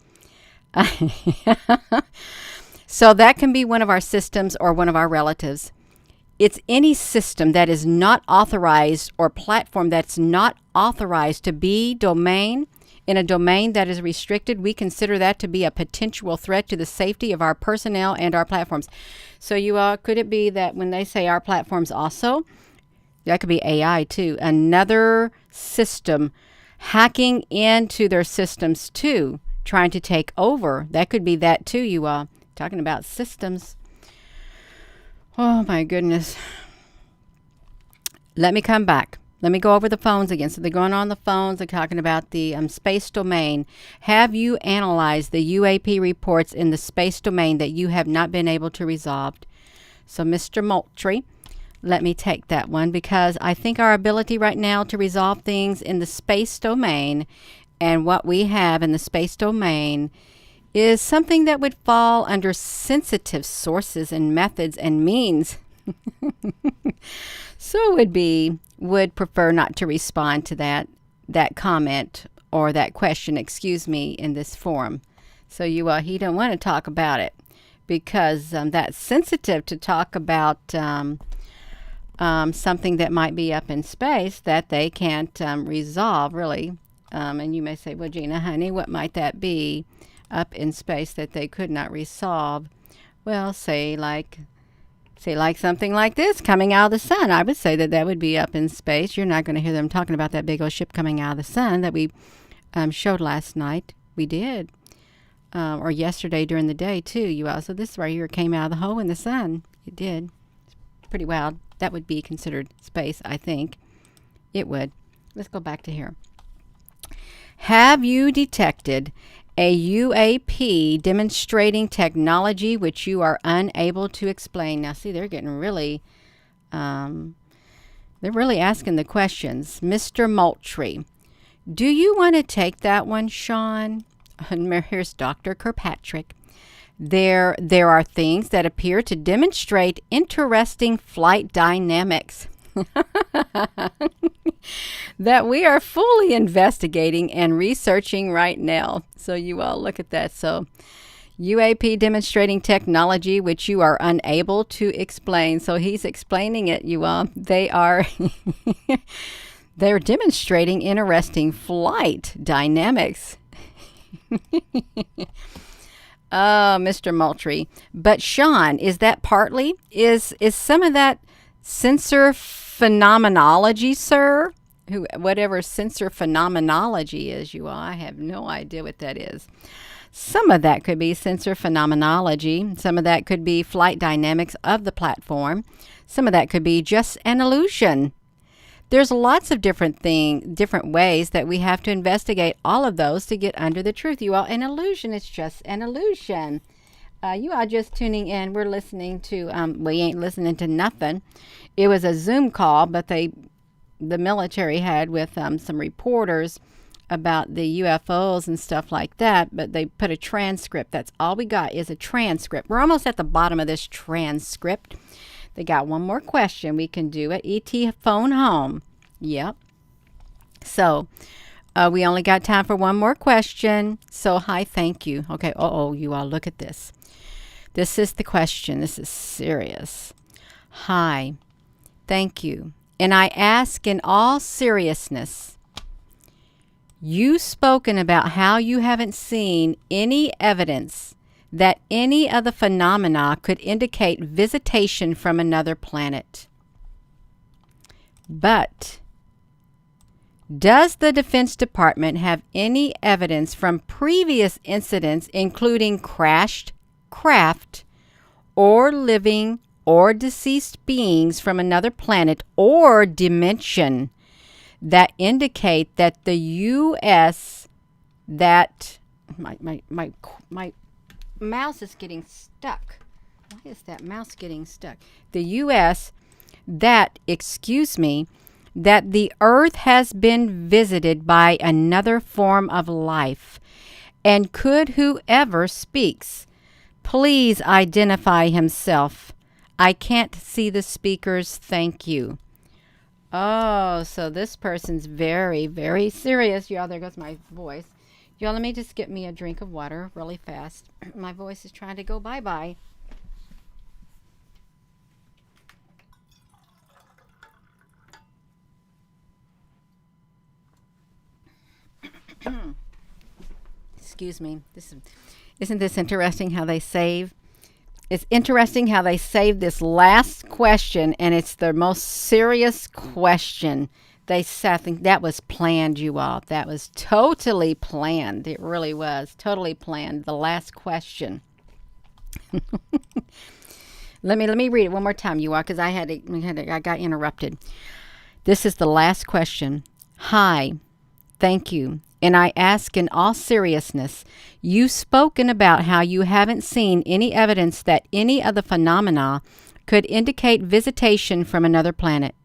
So that can be one of our systems or one of our relatives. It's any system that is not authorized or platform that's not authorized to be domain in a domain that is restricted. We consider that to be a potential threat to the safety of our personnel and our platforms. So you all, could it be that when they say our platforms also, that could be AI too, another system hacking into their systems too, trying to take over. That could be that too, you all. Talking about systems. Oh my goodness. Let me come back. Let me go over the phones again. So they're going on the phones. They're talking about the space domain. Have you analyzed the UAP reports in the space domain that you have not been able to resolve? So Mr. Moultrie, let me take that one, because I think our ability right now to resolve things in the space domain and what we have in the space domain is something that would fall under sensitive sources and methods and means. So would prefer not to respond to that comment or that question, excuse me, in this forum. So he don't want to talk about it because that's sensitive to talk about something that might be up in space that they can't resolve, really. And you may say, well, Gina, honey, what might that be up in space that they could not resolve? Well, say like something like this coming out of the sun. I would say that would be up in space. You're not going to hear them talking about that big old ship coming out of the sun that we showed last night. We did. Or yesterday during the day, too. You also, this right here came out of the hole in the sun. It did. It's pretty wild. That would be considered space, I think. It would. Let's go back to here. Have you detected a UAP demonstrating technology which you are unable to explain? Now, see, they're getting really, they're really asking the questions. Mr. Moultrie, do you want to take that one, Sean? And here's Dr. Kirkpatrick. There are things that appear to demonstrate interesting flight dynamics that we are fully investigating and researching right now. So you all look at that. So UAP demonstrating technology which you are unable to explain. So he's explaining it, you all. They're demonstrating interesting flight dynamics. Oh, Mr. Moultrie. But Sean, is that partly? Is some of that sensor phenomenology, sir? Whatever sensor phenomenology is, you all, I have no idea what that is. Some of that could be sensor phenomenology. Some of that could be flight dynamics of the platform. Some of that could be just an illusion. There's lots of different ways that we have to investigate all of those to get under the truth. You all, an illusion is just an illusion. You are just tuning in. We're listening to, we ain't listening to nothing. It was a Zoom call, but the military had with some reporters about the UFOs and stuff like that, but they put a transcript. That's all we got is a transcript. We're almost at the bottom of this transcript. They got one more question we can do at ET Phone Home. Yep. So we only got time for one more question. So hi, thank you. Okay. You all look at this. This is the question. This is serious. Hi, thank you. And I ask in all seriousness, you've spoken about how you haven't seen any evidence that any of the phenomena could indicate visitation from another planet. But does the Defense Department have any evidence from previous incidents, including crashed craft or living or deceased beings from another planet or dimension, that indicate that the U.S. that my mouse is getting stuck. Why is that mouse getting stuck? The U.S. that the Earth has been visited by another form of life, and could whoever speaks please identify himself? I can't see the speakers. Thank you. Oh, so this person's very, very serious. Y'all, there goes my voice. Y'all, let me just get me a drink of water really fast. My voice is trying to go bye-bye. Excuse me. Isn't this interesting how they save? It's interesting how they saved this last question, and it's the most serious question. I think that was planned, you all. That was totally planned. It really was totally planned. The last question. Let me read it one more time, you all, because I got interrupted. This is the last question. Hi, thank you. And I ask in all seriousness, you've spoken about how you haven't seen any evidence that any of the phenomena could indicate visitation from another planet.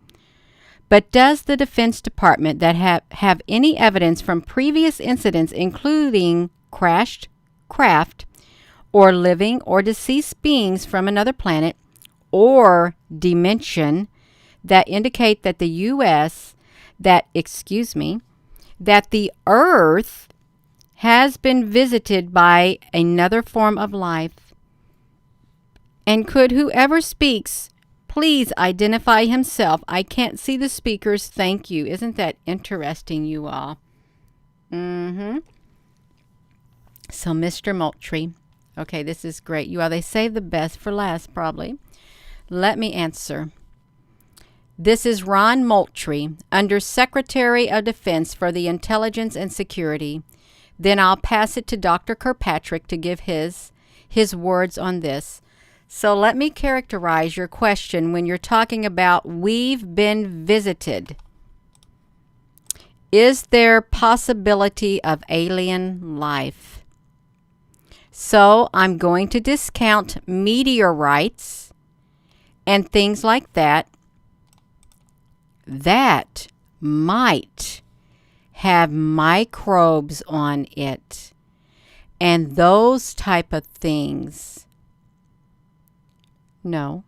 But does the Defense Department that have any evidence from previous incidents, including crashed craft or living or deceased beings from another planet or dimension, that indicate that the U.S. that the Earth has been visited by another form of life? And could whoever speaks please identify himself? I can't see the speakers. Thank you. Isn't that interesting, you all? So, Mr. Moultrie. Okay, this is great. You all, they saved the best for last, probably. Let me answer. This is Ron Moultrie, Under Secretary of Defense for the Intelligence and Security. Then I'll pass it to Dr. Kirkpatrick to give his words on this. So let me characterize your question when you're talking about we've been visited. Is there possibility of alien life? So I'm going to discount meteorites and things like that might have microbes on it and those type of things. No.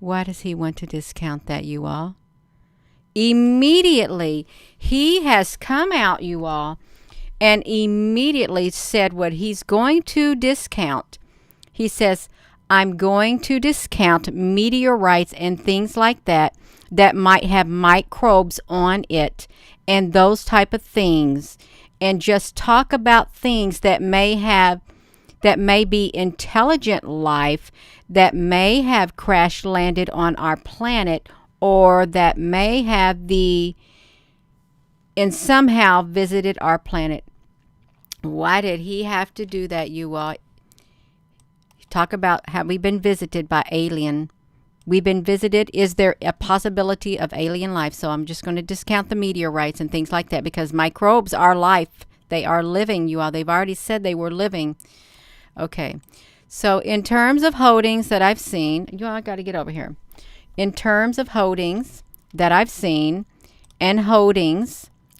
Why does he want to discount that, you all? Immediately, he has come out, you all, and immediately said what he's going to discount. He says, I'm going to discount meteorites and things like that might have microbes on it and those type of things, and just talk about things that may be intelligent life, that may have crash landed on our planet, or that may have somehow visited our planet. Why did he have to do that, you all? Talk about have we been visited by alien? We've been visited. Is there a possibility of alien life? So I'm just going to discount the meteorites and things like that, because microbes are life. They are living, you all. They've already said they were living. Okay. So in terms of holdings that I've seen, you all, I got to get over here. In terms of holdings that I've seen and holdings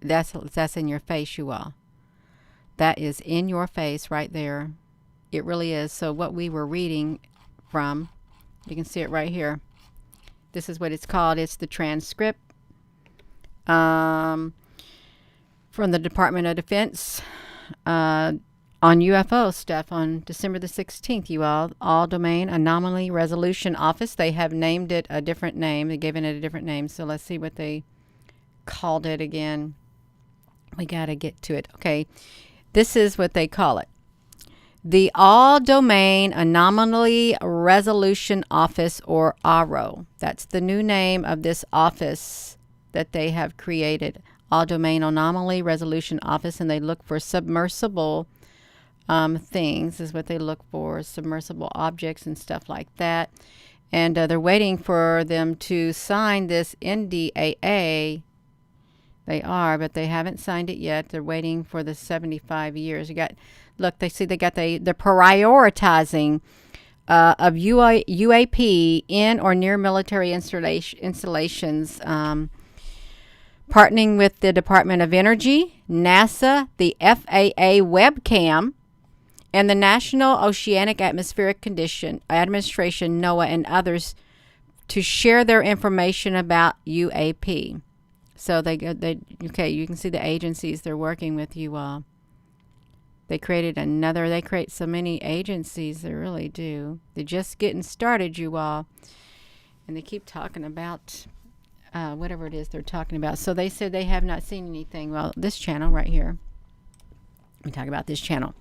That's in your face, you all. That is in your face right there. It really is. So what we were reading from, you can see it right here. This is what it's called. It's the transcript from the Department of Defense on UFO stuff on December the 16th, you all domain anomaly resolution office. They have named it a different name. They've given it a different name. So let's see what they called it again. We got to get to it. Okay. This is what they call it. The All Domain Anomaly Resolution Office, or ARO. That's the new name of this office that they have created. All Domain Anomaly Resolution Office, and they look for submersible things is what they look for, submersible objects and stuff like that. And they're waiting for them to sign this NDAA. They are, but they haven't signed it yet. They're waiting for the 75 years. You got, look, they see they're prioritizing of UAP in or near military installations, partnering with the Department of Energy, NASA, the FAA webcam, and the National Oceanic Atmospheric Administration, NOAA, and others to share their information about UAP. So okay, you can see the agencies they're working with, you all. They create so many agencies, they really do. They're just getting started, you all. And they keep talking about whatever it is they're talking about. So they said they have not seen anything. Well, this channel right here. Let me talk about this channel.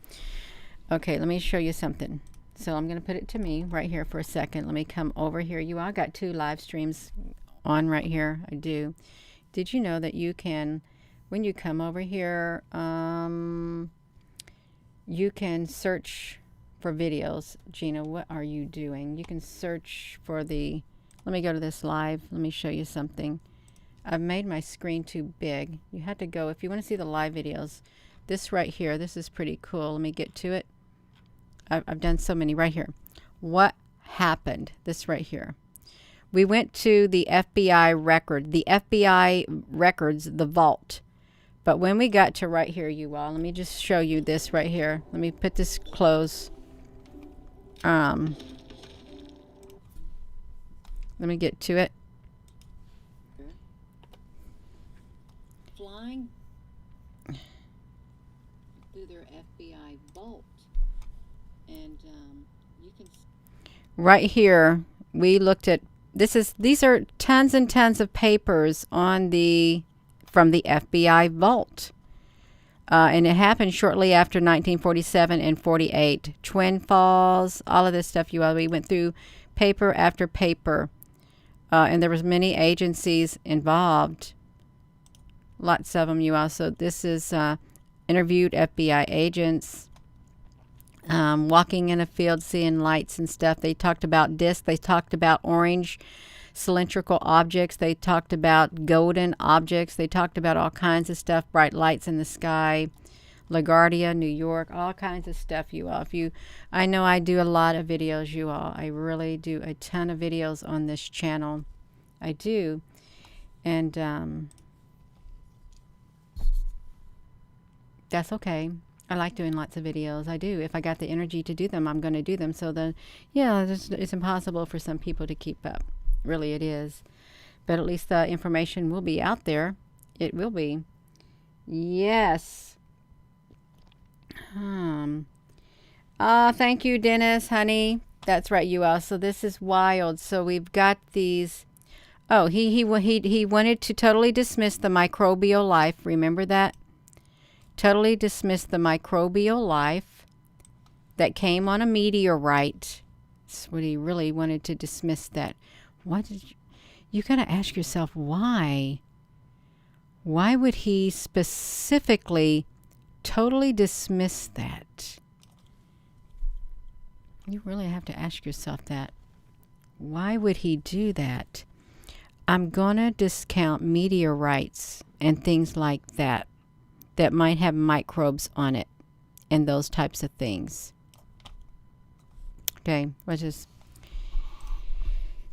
Okay, let me show you something. So I'm going to put it to me right here for a second. Let me come over here. You all got 2 live streams on right here. I do. Did you know that you can, when you come over here, you can search for videos. Gina, what are you doing? You can search for the, let me go to this live. Let me show you something. I've made my screen too big. You had to go, if you want to see the live videos, this right here, this is pretty cool. Let me get to it. I've done so many right here. What happened? This right here. We went to the FBI record, the FBI records, the vault. But when we got to right here, you all, let me just show you this right here. Let me put this close. Let me get to it. Flying through their FBI vault. And you can... Right here, we looked at... These are tons and tons of papers on from the FBI vault. And it happened shortly after 1947 and 48. Twin Falls, all of this stuff, you all. We went through paper after paper. And there was many agencies involved. Lots of them, you all. So this is interviewed FBI agents. Walking in a field, seeing lights and stuff. They talked about discs. They talked about orange cylindrical objects. They talked about golden objects. They talked about all kinds of stuff, bright lights in the sky. LaGuardia, New York, all kinds of stuff, you all. I know I do a lot of videos, you all. I really do a ton of videos on this channel. I do. And that's okay. I like doing lots of videos. I do. If I got the energy to do them, I'm going to do them. So it's impossible for some people to keep up. Really, it is. But at least the information will be out there. It will be. Yes. Thank you, Dennis, honey. That's right, you all. So this is wild. So we've got these. Oh, he wanted to totally dismiss the microbial life. Remember that? Totally dismiss the microbial life that came on a meteorite. That's what he really wanted to dismiss that. Why did you got to ask yourself why? Why would he specifically totally dismiss that? You really have to ask yourself that. Why would he do that? I'm going to discount meteorites and things like that might have microbes on it and those types of things. Okay, which is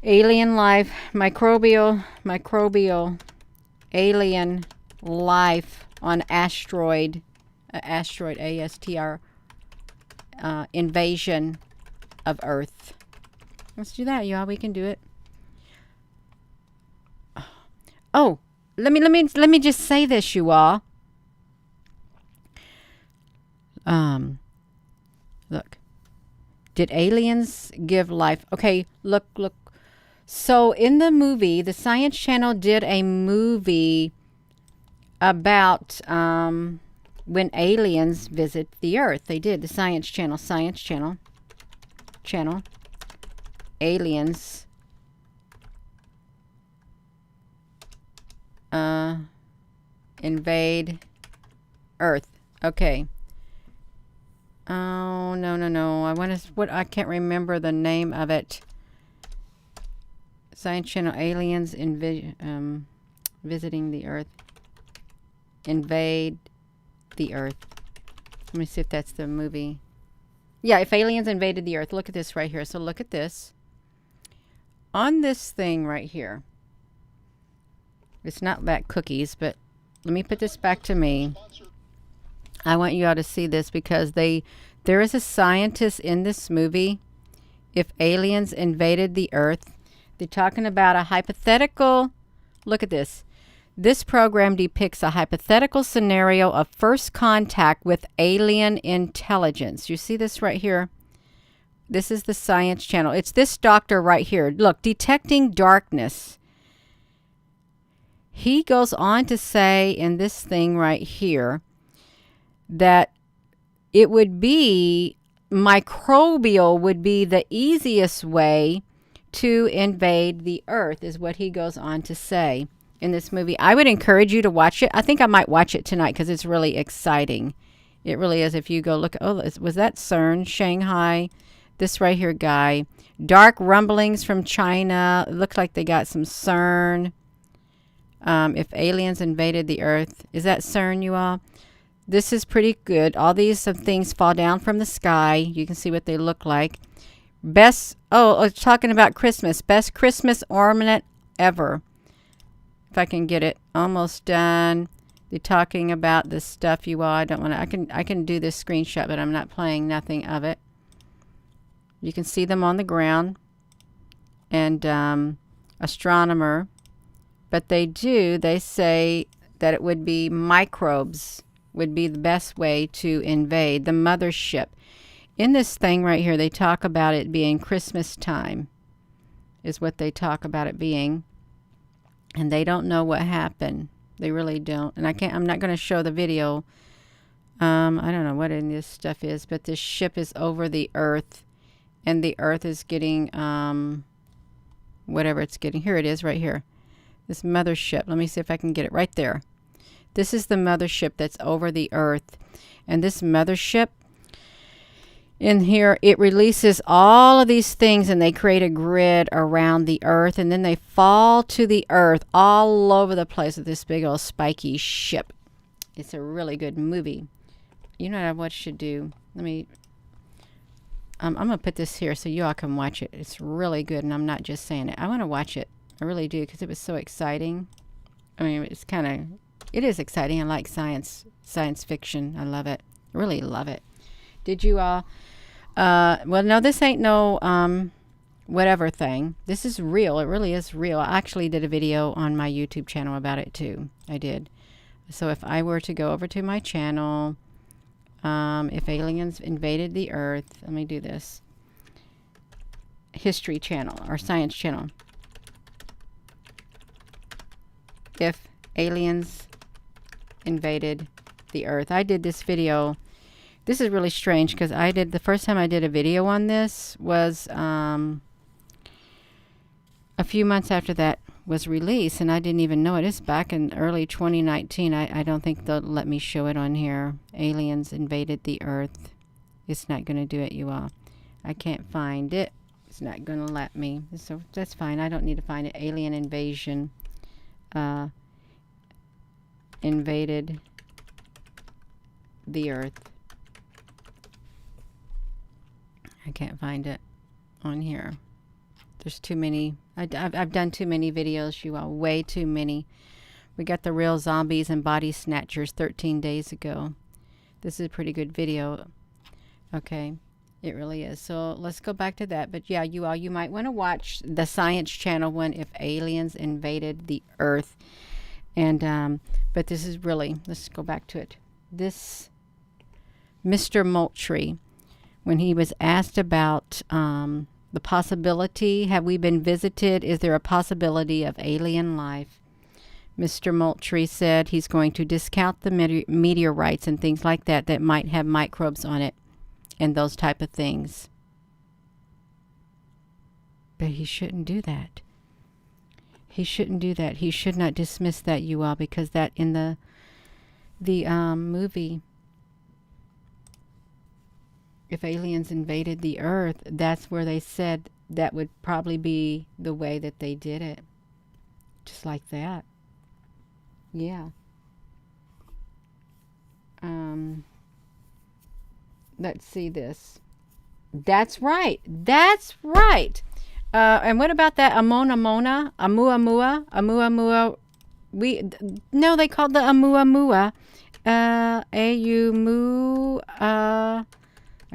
alien life, microbial, alien life on asteroid ASTR invasion of Earth. Let's do that, y'all. We can do it. Oh, let me just say this, you all. Look. Did aliens give life? Okay, look. So in the movie, the Science Channel did a movie about when aliens visit the Earth. They did. The Science Channel. Aliens invade Earth. Okay. Oh, no. I can't remember the name of it. Science Channel, aliens visiting the Earth. Invade the Earth. Let me see if that's the movie. Yeah, if aliens invaded the Earth. Look at this right here. So look at this. On this thing right here. It's not that cookies, but let me put this back to me. I want you all to see this because there is a scientist in this movie. If aliens invaded the Earth, they're talking about a hypothetical. Look at this. This program depicts a hypothetical scenario of first contact with alien intelligence. You see this right here? This is the Science Channel. It's this doctor right here. Look, detecting darkness. He goes on to say in this thing right here that it would be microbial would be the easiest way to invade the Earth, is what he goes on to say in this movie. I would encourage you to watch it. I think I might watch it tonight because it's really exciting. It really is. If you go look, oh, was that CERN, Shanghai? This right here guy. Dark rumblings from China. It looked like they got some CERN. If aliens invaded the Earth. Is that CERN, you all? This is pretty good. All these things fall down from the sky. You can see what they look like. Best, it's talking about Christmas. Best Christmas ornament ever. If I can get it. Almost done. They're talking about this stuff, you all. I don't want to, I can do this screenshot, but I'm not playing nothing of it. You can see them on the ground. And astronomer. But they say that it would be microbes would be the best way to invade the mothership. In this thing right here, they talk about it being Christmas time, is what they talk about it being. And they don't know what happened. They really don't. And I'm not going to show the video. I don't know what any of this stuff is, but this ship is over the Earth, and the Earth is getting, whatever it's getting. Here it is right here. This mothership. Let me see if I can get it right there. This is the mothership that's over the Earth. And this mothership in here, it releases all of these things and they create a grid around the Earth. And then they fall to the Earth all over the place with this big old spiky ship. It's a really good movie. You know what I should do? Let me... I'm going to put this here so you all can watch it. It's really good and I'm not just saying it. I want to watch it. I really do because it was so exciting. I mean, it's kind of... It is exciting. I like science fiction. I love it. Really love it. Did you all? Well, no, this ain't no whatever thing. This is real. It really is real. I actually did a video on my YouTube channel about it too. I did. So if I were to go over to my channel, if aliens invaded the Earth, let me do this. History channel or Science Channel. If aliens invaded the Earth. I did this video. This is really strange because the first time I did a video on this was a few months after that was released, and I didn't even know it. It's back in early 2019. I don't think they'll let me show it on here. Aliens invaded the Earth. It's not going to do it, you all. I can't find it. It's not going to let me. So that's fine. I don't need to find it. Alien invasion. Invaded the Earth. I can't find it on here. There's too many. I've done too many videos, you all. Way too many. We got the real zombies and body snatchers 13 days ago. This is a pretty good video. Okay, it really is. So let's go back to that. But yeah, you might want to watch the Science Channel one, if aliens invaded the Earth. And but this is really, let's go back to it. This Mr. Moultrie, when he was asked about the possibility, have we been visited? Is there a possibility of alien life? Mr. Moultrie said he's going to discount the meteorites and things like that that might have microbes on it and those type of things. But he shouldn't do that. He shouldn't do that. He should not dismiss that, you all, because that in the movie, if aliens invaded the Earth, that's where they said that would probably be the way that they did it. Just like that. Yeah. Let's see this. That's right. That's right. And what about that Amuna? No, they called the Amuamua. I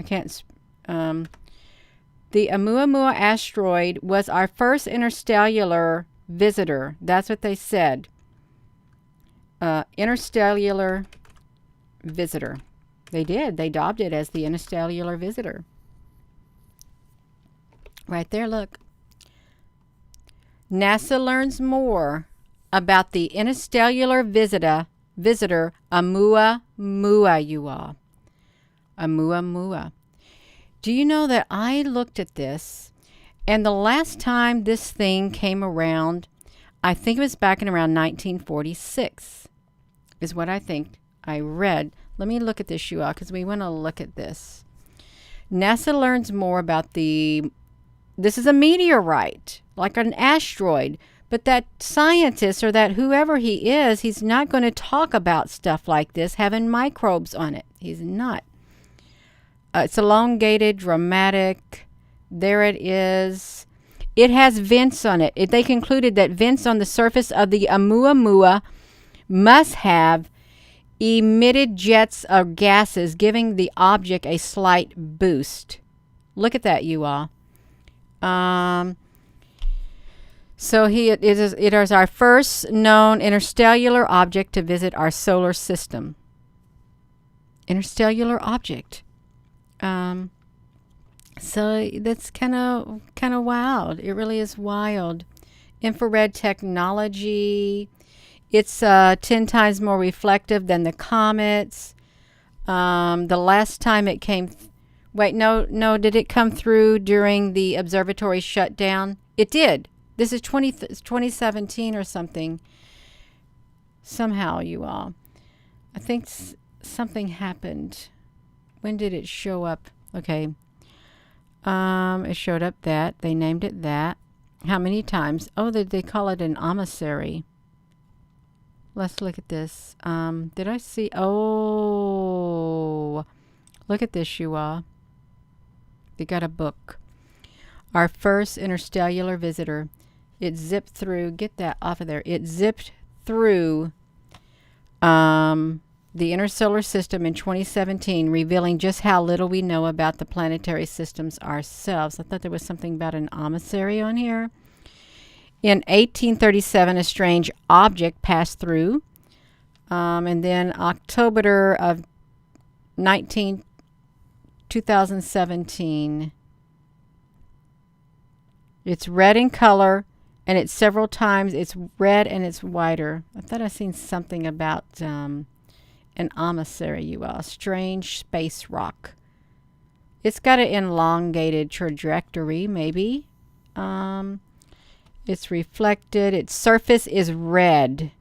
can't. The Oumuamua asteroid was our first interstellar visitor. That's what they said. Interstellar visitor. They did. They dubbed it as the interstellar visitor. Right there, look. NASA learns more about the interstellar visitor Oumuamua, you all. Oumuamua. Do you know that I looked at this, and the last time this thing came around, I think it was back in around 1946, is what I think I read. Let me look at this, you all, because we want to look at this. NASA learns more about this is a meteorite, like an asteroid, but that scientist or that whoever he is, he's not going to talk about stuff like this having microbes on it. He's not. It's elongated, dramatic. There it is. It has vents on it. They concluded that vents on the surface of the Oumuamua must have emitted jets of gases, giving the object a slight boost. Look at that, you all. So it is our first known interstellar object to visit our solar system. Interstellar object. So that's kind of wild. It really is wild. Infrared technology. It's 10 times more reflective than the comets. The last time it came... Wait, no. Did it come through during the observatory shutdown? It did. This is 2017 or something. Somehow, you all. I think something happened. When did it show up? Okay. It showed up that. They named it that. How many times? Oh, they call it an emissary. Let's look at this. Did I see? Oh, look at this, you all. They got a book. Our first interstellar visitor. It zipped through. Get that off of there. It zipped through the inner solar system in 2017, revealing just how little we know about the planetary systems ourselves. I thought there was something about an emissary on here. In 1837, a strange object passed through. And then October of 2017. It's red in color, and it's several times. It's red and it's whiter. I thought I seen something about an emissary, you all. Strange space rock. It's got an elongated trajectory, maybe. It's reflected. Its surface is red.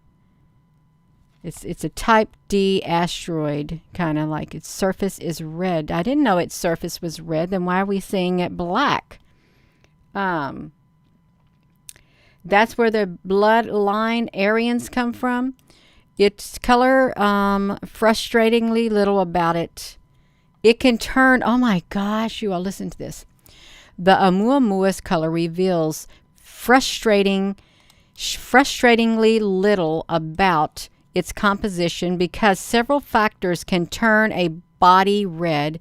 It's a type D asteroid, kind of like its surface is red. I didn't know its surface was red. Then why are we seeing it black? That's where the bloodline Aryans come from. Its color, frustratingly little about it. It can turn, oh my gosh, you all listen to this. The Oumuamua's color reveals frustrating frustratingly little about its composition because several factors can turn a body red.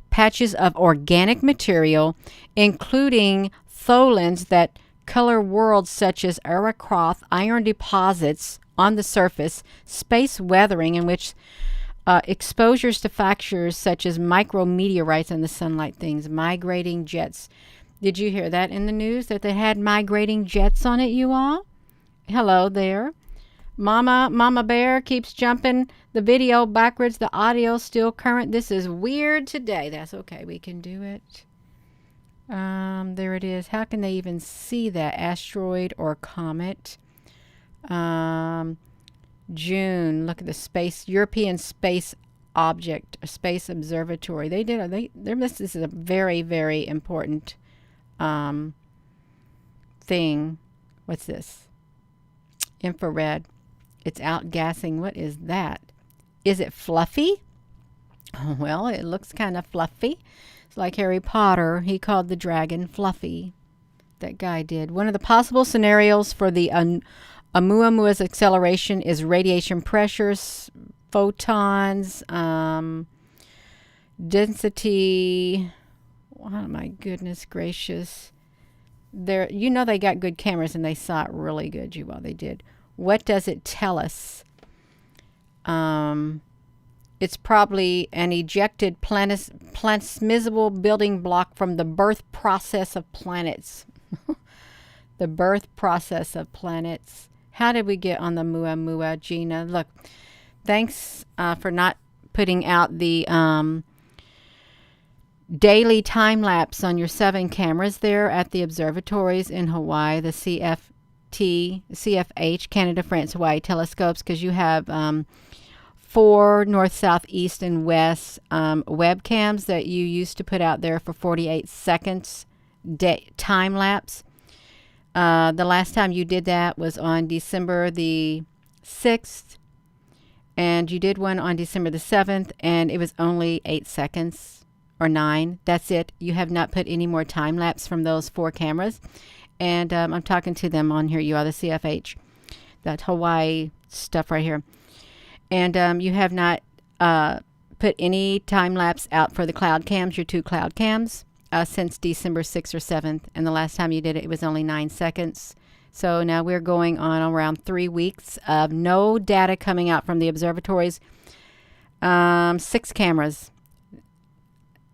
Patches of organic material, including tholins that color worlds such as Aracroft, iron deposits on the surface, space weathering in which exposures to factors such as micrometeorites and the sunlight things, migrating jets. Did you hear that in the news that they had migrating jets on it, you all? Hello there. Mama Bear keeps jumping the video backwards. The audio still current. This is weird today. That's okay. We can do it. There it is. How can they even see that? Asteroid or comet? June. Look at the space. European Space Object. Space Observatory. They did. This is a very, very important thing. What's this? Infrared. It's outgassing. What is that? Is it fluffy? Well, it looks kind of fluffy. It's like Harry Potter. He called the dragon Fluffy. That guy did. One of the possible scenarios for the Oumuamua's acceleration is radiation pressures, photons, density. Oh my goodness gracious. You know they got good cameras and they saw it really good, you all. They did. What does it tell us? It's probably an ejected plasmizable building block from the birth process of planets. The birth process of planets. How did we get on the Oumuamua, Gina? Look, thanks for not putting out the daily time lapse on your 7 cameras there at the observatories in Hawaii, the CFH, Canada, France, Hawaii telescopes, because you have 4 north, south, east, and west webcams that you used to put out there for 48 seconds time lapse. The last time you did that was on December the 6th, and you did one on December the 7th, and it was only 8 seconds or 9. That's it. You have not put any more time lapse from those 4 cameras. And I'm talking to them on here. You are the CFH, that Hawaii stuff right here. And you have not put any time lapse out for the cloud cams, your 2 cloud cams, since December 6th or 7th. And the last time you did it, it was only 9 seconds. So now we're going on around 3 weeks of no data coming out from the observatories. 6 cameras.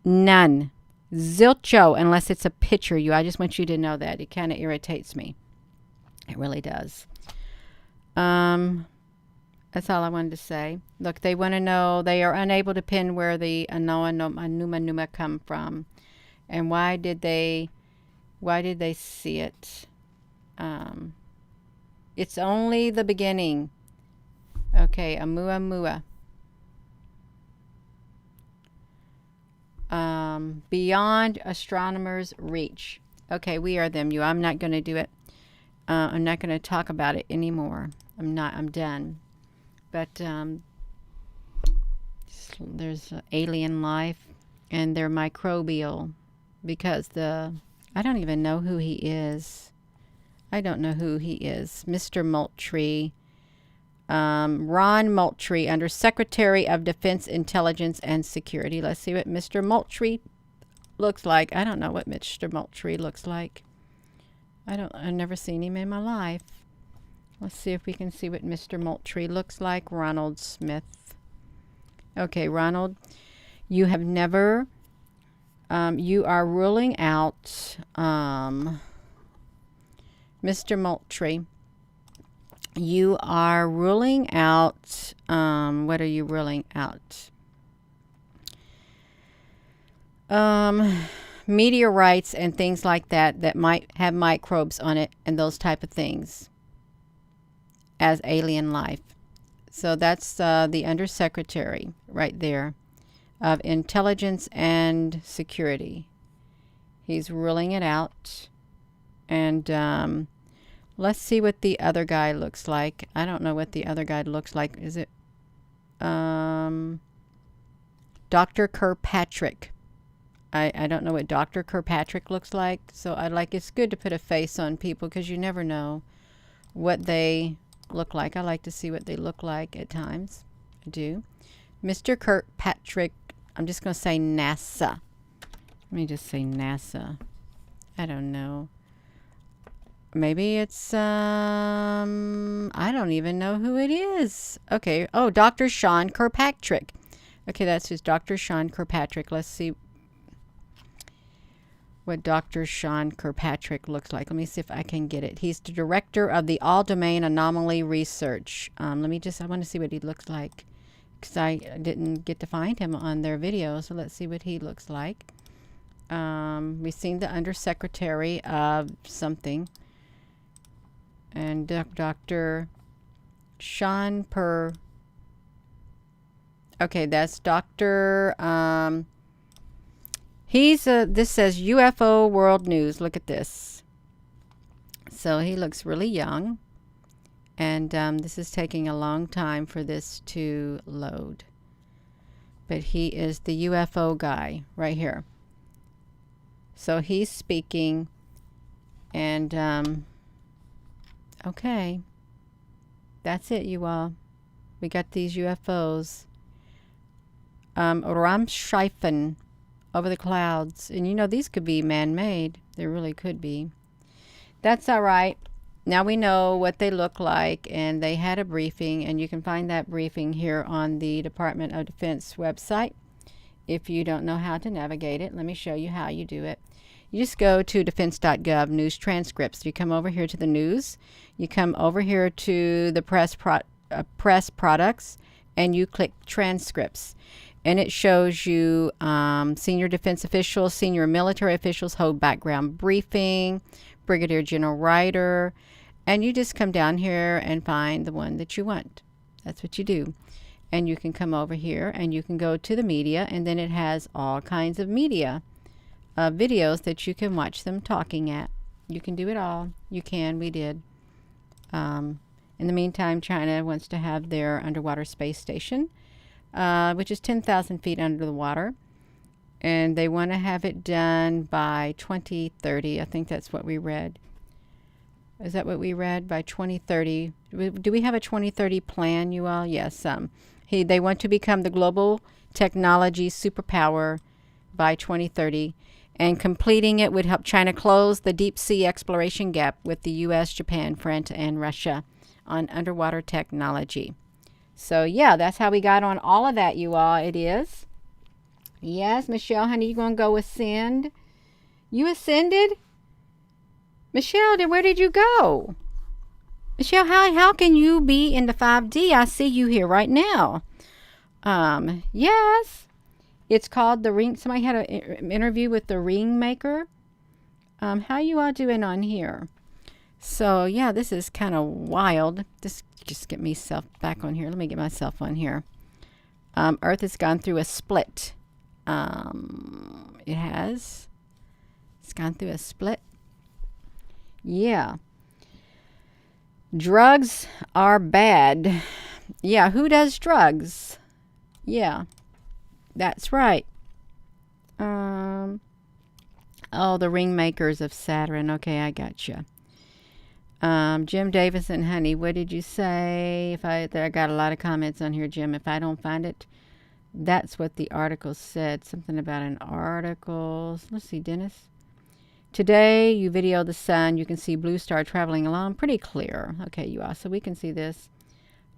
None. Zilcho, unless it's a picture. I just want you to know that. It kind of irritates me. It really does. That's all I wanted to say. Look, they want to know, they are unable to pin where the Oumuamua come from. And why did they see it? It's only the beginning. Okay, Oumuamua. Beyond astronomers' reach. Okay, we are them. I'm not going to do it. I'm not going to talk about it anymore. I'm done. But there's alien life, and they're microbial because I don't even know who he is. I don't know who he is. Mr. Moultrie. Ron Moultrie, Under Secretary of Defense Intelligence and Security. Let's see what Mr. Moultrie looks like. I don't know what Mr. Moultrie looks like. I've never seen him in my life. Let's see if we can see what Mr. Moultrie looks like. Ronald Smith. Okay, Ronald, you have never, you are ruling out, Mr. Moultrie. You are ruling out, what are you ruling out? Meteorites and things like that might have microbes on it and those type of things as alien life. So that's the Undersecretary right there of Intelligence and Security. He's ruling it out. And let's see what the other guy looks like. I don't know what the other guy looks like. Is it Dr. Kirkpatrick? I don't know what Dr. Kirkpatrick looks like. So it's good to put a face on people because you never know what they look like. I like to see what they look like at times. I do. Mr. Kirkpatrick, I'm just going to say NASA. Let me just say NASA. I don't know. Maybe it's, I don't even know who it is. Okay. Oh, Dr. Sean Kirkpatrick. Okay, that's just Dr. Sean Kirkpatrick. Let's see what Dr. Sean Kirkpatrick looks like. Let me see if I can get it. He's the director of the All Domain Anomaly Research. I want to see what he looks like, because I didn't get to find him on their video. So let's see what he looks like. We've seen the undersecretary of something. And Dr. Sean Okay, that's Dr. This says UFO World News. Look at this. So he looks really young. And this is taking a long time for this to load. But he is the UFO guy right here. So he's speaking. And, okay. That's it, you all. We got these UFOs. Rammscheifen over the clouds. And you know, these could be man-made. They really could be. That's all right. Now we know what they look like, and they had a briefing, and you can find that briefing here on the Department of Defense website. If you don't know how to navigate it, let me show you how you do it. You just go to defense.gov, news transcripts. You come over here to the news. You come over here to the press products, and you click transcripts. And it shows you senior defense officials, senior military officials hold background briefing, Brigadier General Ryder, and you just come down here and find the one that you want. That's what you do. And you can come over here and you can go to the media, and then it has all kinds of media videos that you can watch them talking at. You can do it all. You can. We did. In the meantime, China wants to have their underwater space station, which is 10,000 feet under the water. And they want to have it done by 2030. I think that's what we read. Is that what we read? By 2030. Do we have a 2030 plan, you all? Yes. They want to become the global technology superpower by 2030. And completing it would help China close the deep sea exploration gap with the U.S., Japan, France, and Russia on underwater technology. So, yeah, that's how we got on all of that, you all. It is. Yes, Michelle, honey, you going to go ascend? You ascended? Michelle, where did you go? Michelle, how can you be in the 5D? I see you here right now. Yes. It's called the ring. Somebody had an interview with the ring maker. How you all doing on here? So, yeah, this is kind of wild. Just get myself back on here. Let me get myself on here. Earth has gone through a split. It has. It's gone through a split. Yeah. Drugs are bad. Yeah, who does drugs? Yeah. That's right. Oh, the ring makers of Saturn. Okay, I got you. Jim Davison, honey, what did you say? I got a lot of comments on here, Jim. If I don't find it, that's what the article said. Something about an article. Let's see, Dennis. Today, you video the sun. You can see Blue Star traveling along. Pretty clear. Okay, you are. So we can see this.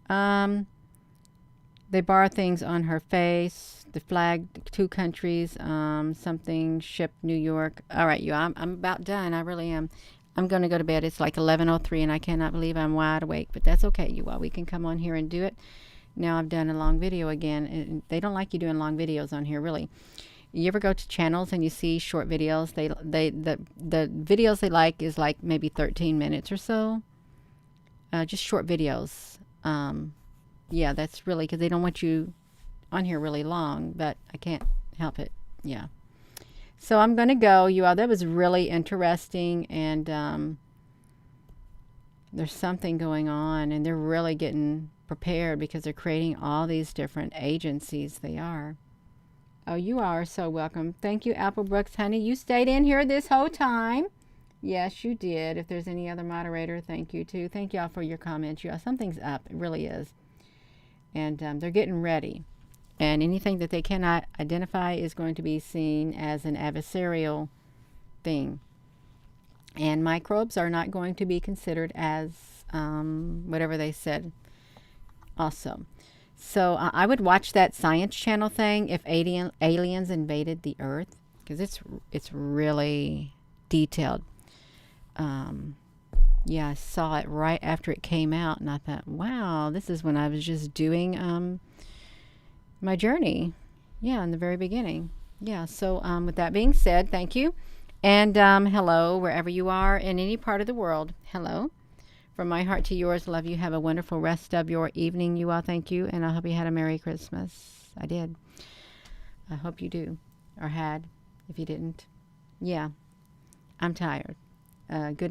They bar things on her face. The flag, 2 countries. Something ship, New York. All right, you. I'm about done. I really am. I'm going to go to bed. It's like 11:03, and I cannot believe I'm wide awake. But that's okay, you all. We can come on here and do it. Now I've done a long video again. And they don't like you doing long videos on here, really. You ever go to channels and you see short videos? The videos they like is like maybe 13 minutes or so. Just short videos. Yeah, that's really because they don't want you on here really long, but I can't help it. Yeah. So I'm going to go, you all. That was really interesting, and there's something going on, and they're really getting prepared because they're creating all these different agencies. They are. Oh, you are so welcome. Thank you, Apple Brooks, honey. You stayed in here this whole time. Yes, you did. If there's any other moderator, thank you too. Thank y'all for your comments. Yeah, something's up. It really is. And they're getting ready. And anything that they cannot identify is going to be seen as an adversarial thing. And microbes are not going to be considered as whatever they said also. So I would watch that Science Channel thing if aliens invaded the Earth, because it's really detailed. Yeah, I saw it right after it came out, and I thought, wow, this is when I was just doing my journey. Yeah, in the very beginning. Yeah, so with that being said, thank you. And hello, wherever you are in any part of the world. Hello. From my heart to yours, love you. Have a wonderful rest of your evening, you all. Thank you. And I hope you had a Merry Christmas. I did. I hope you do. Or had, if you didn't. Yeah. I'm tired. Good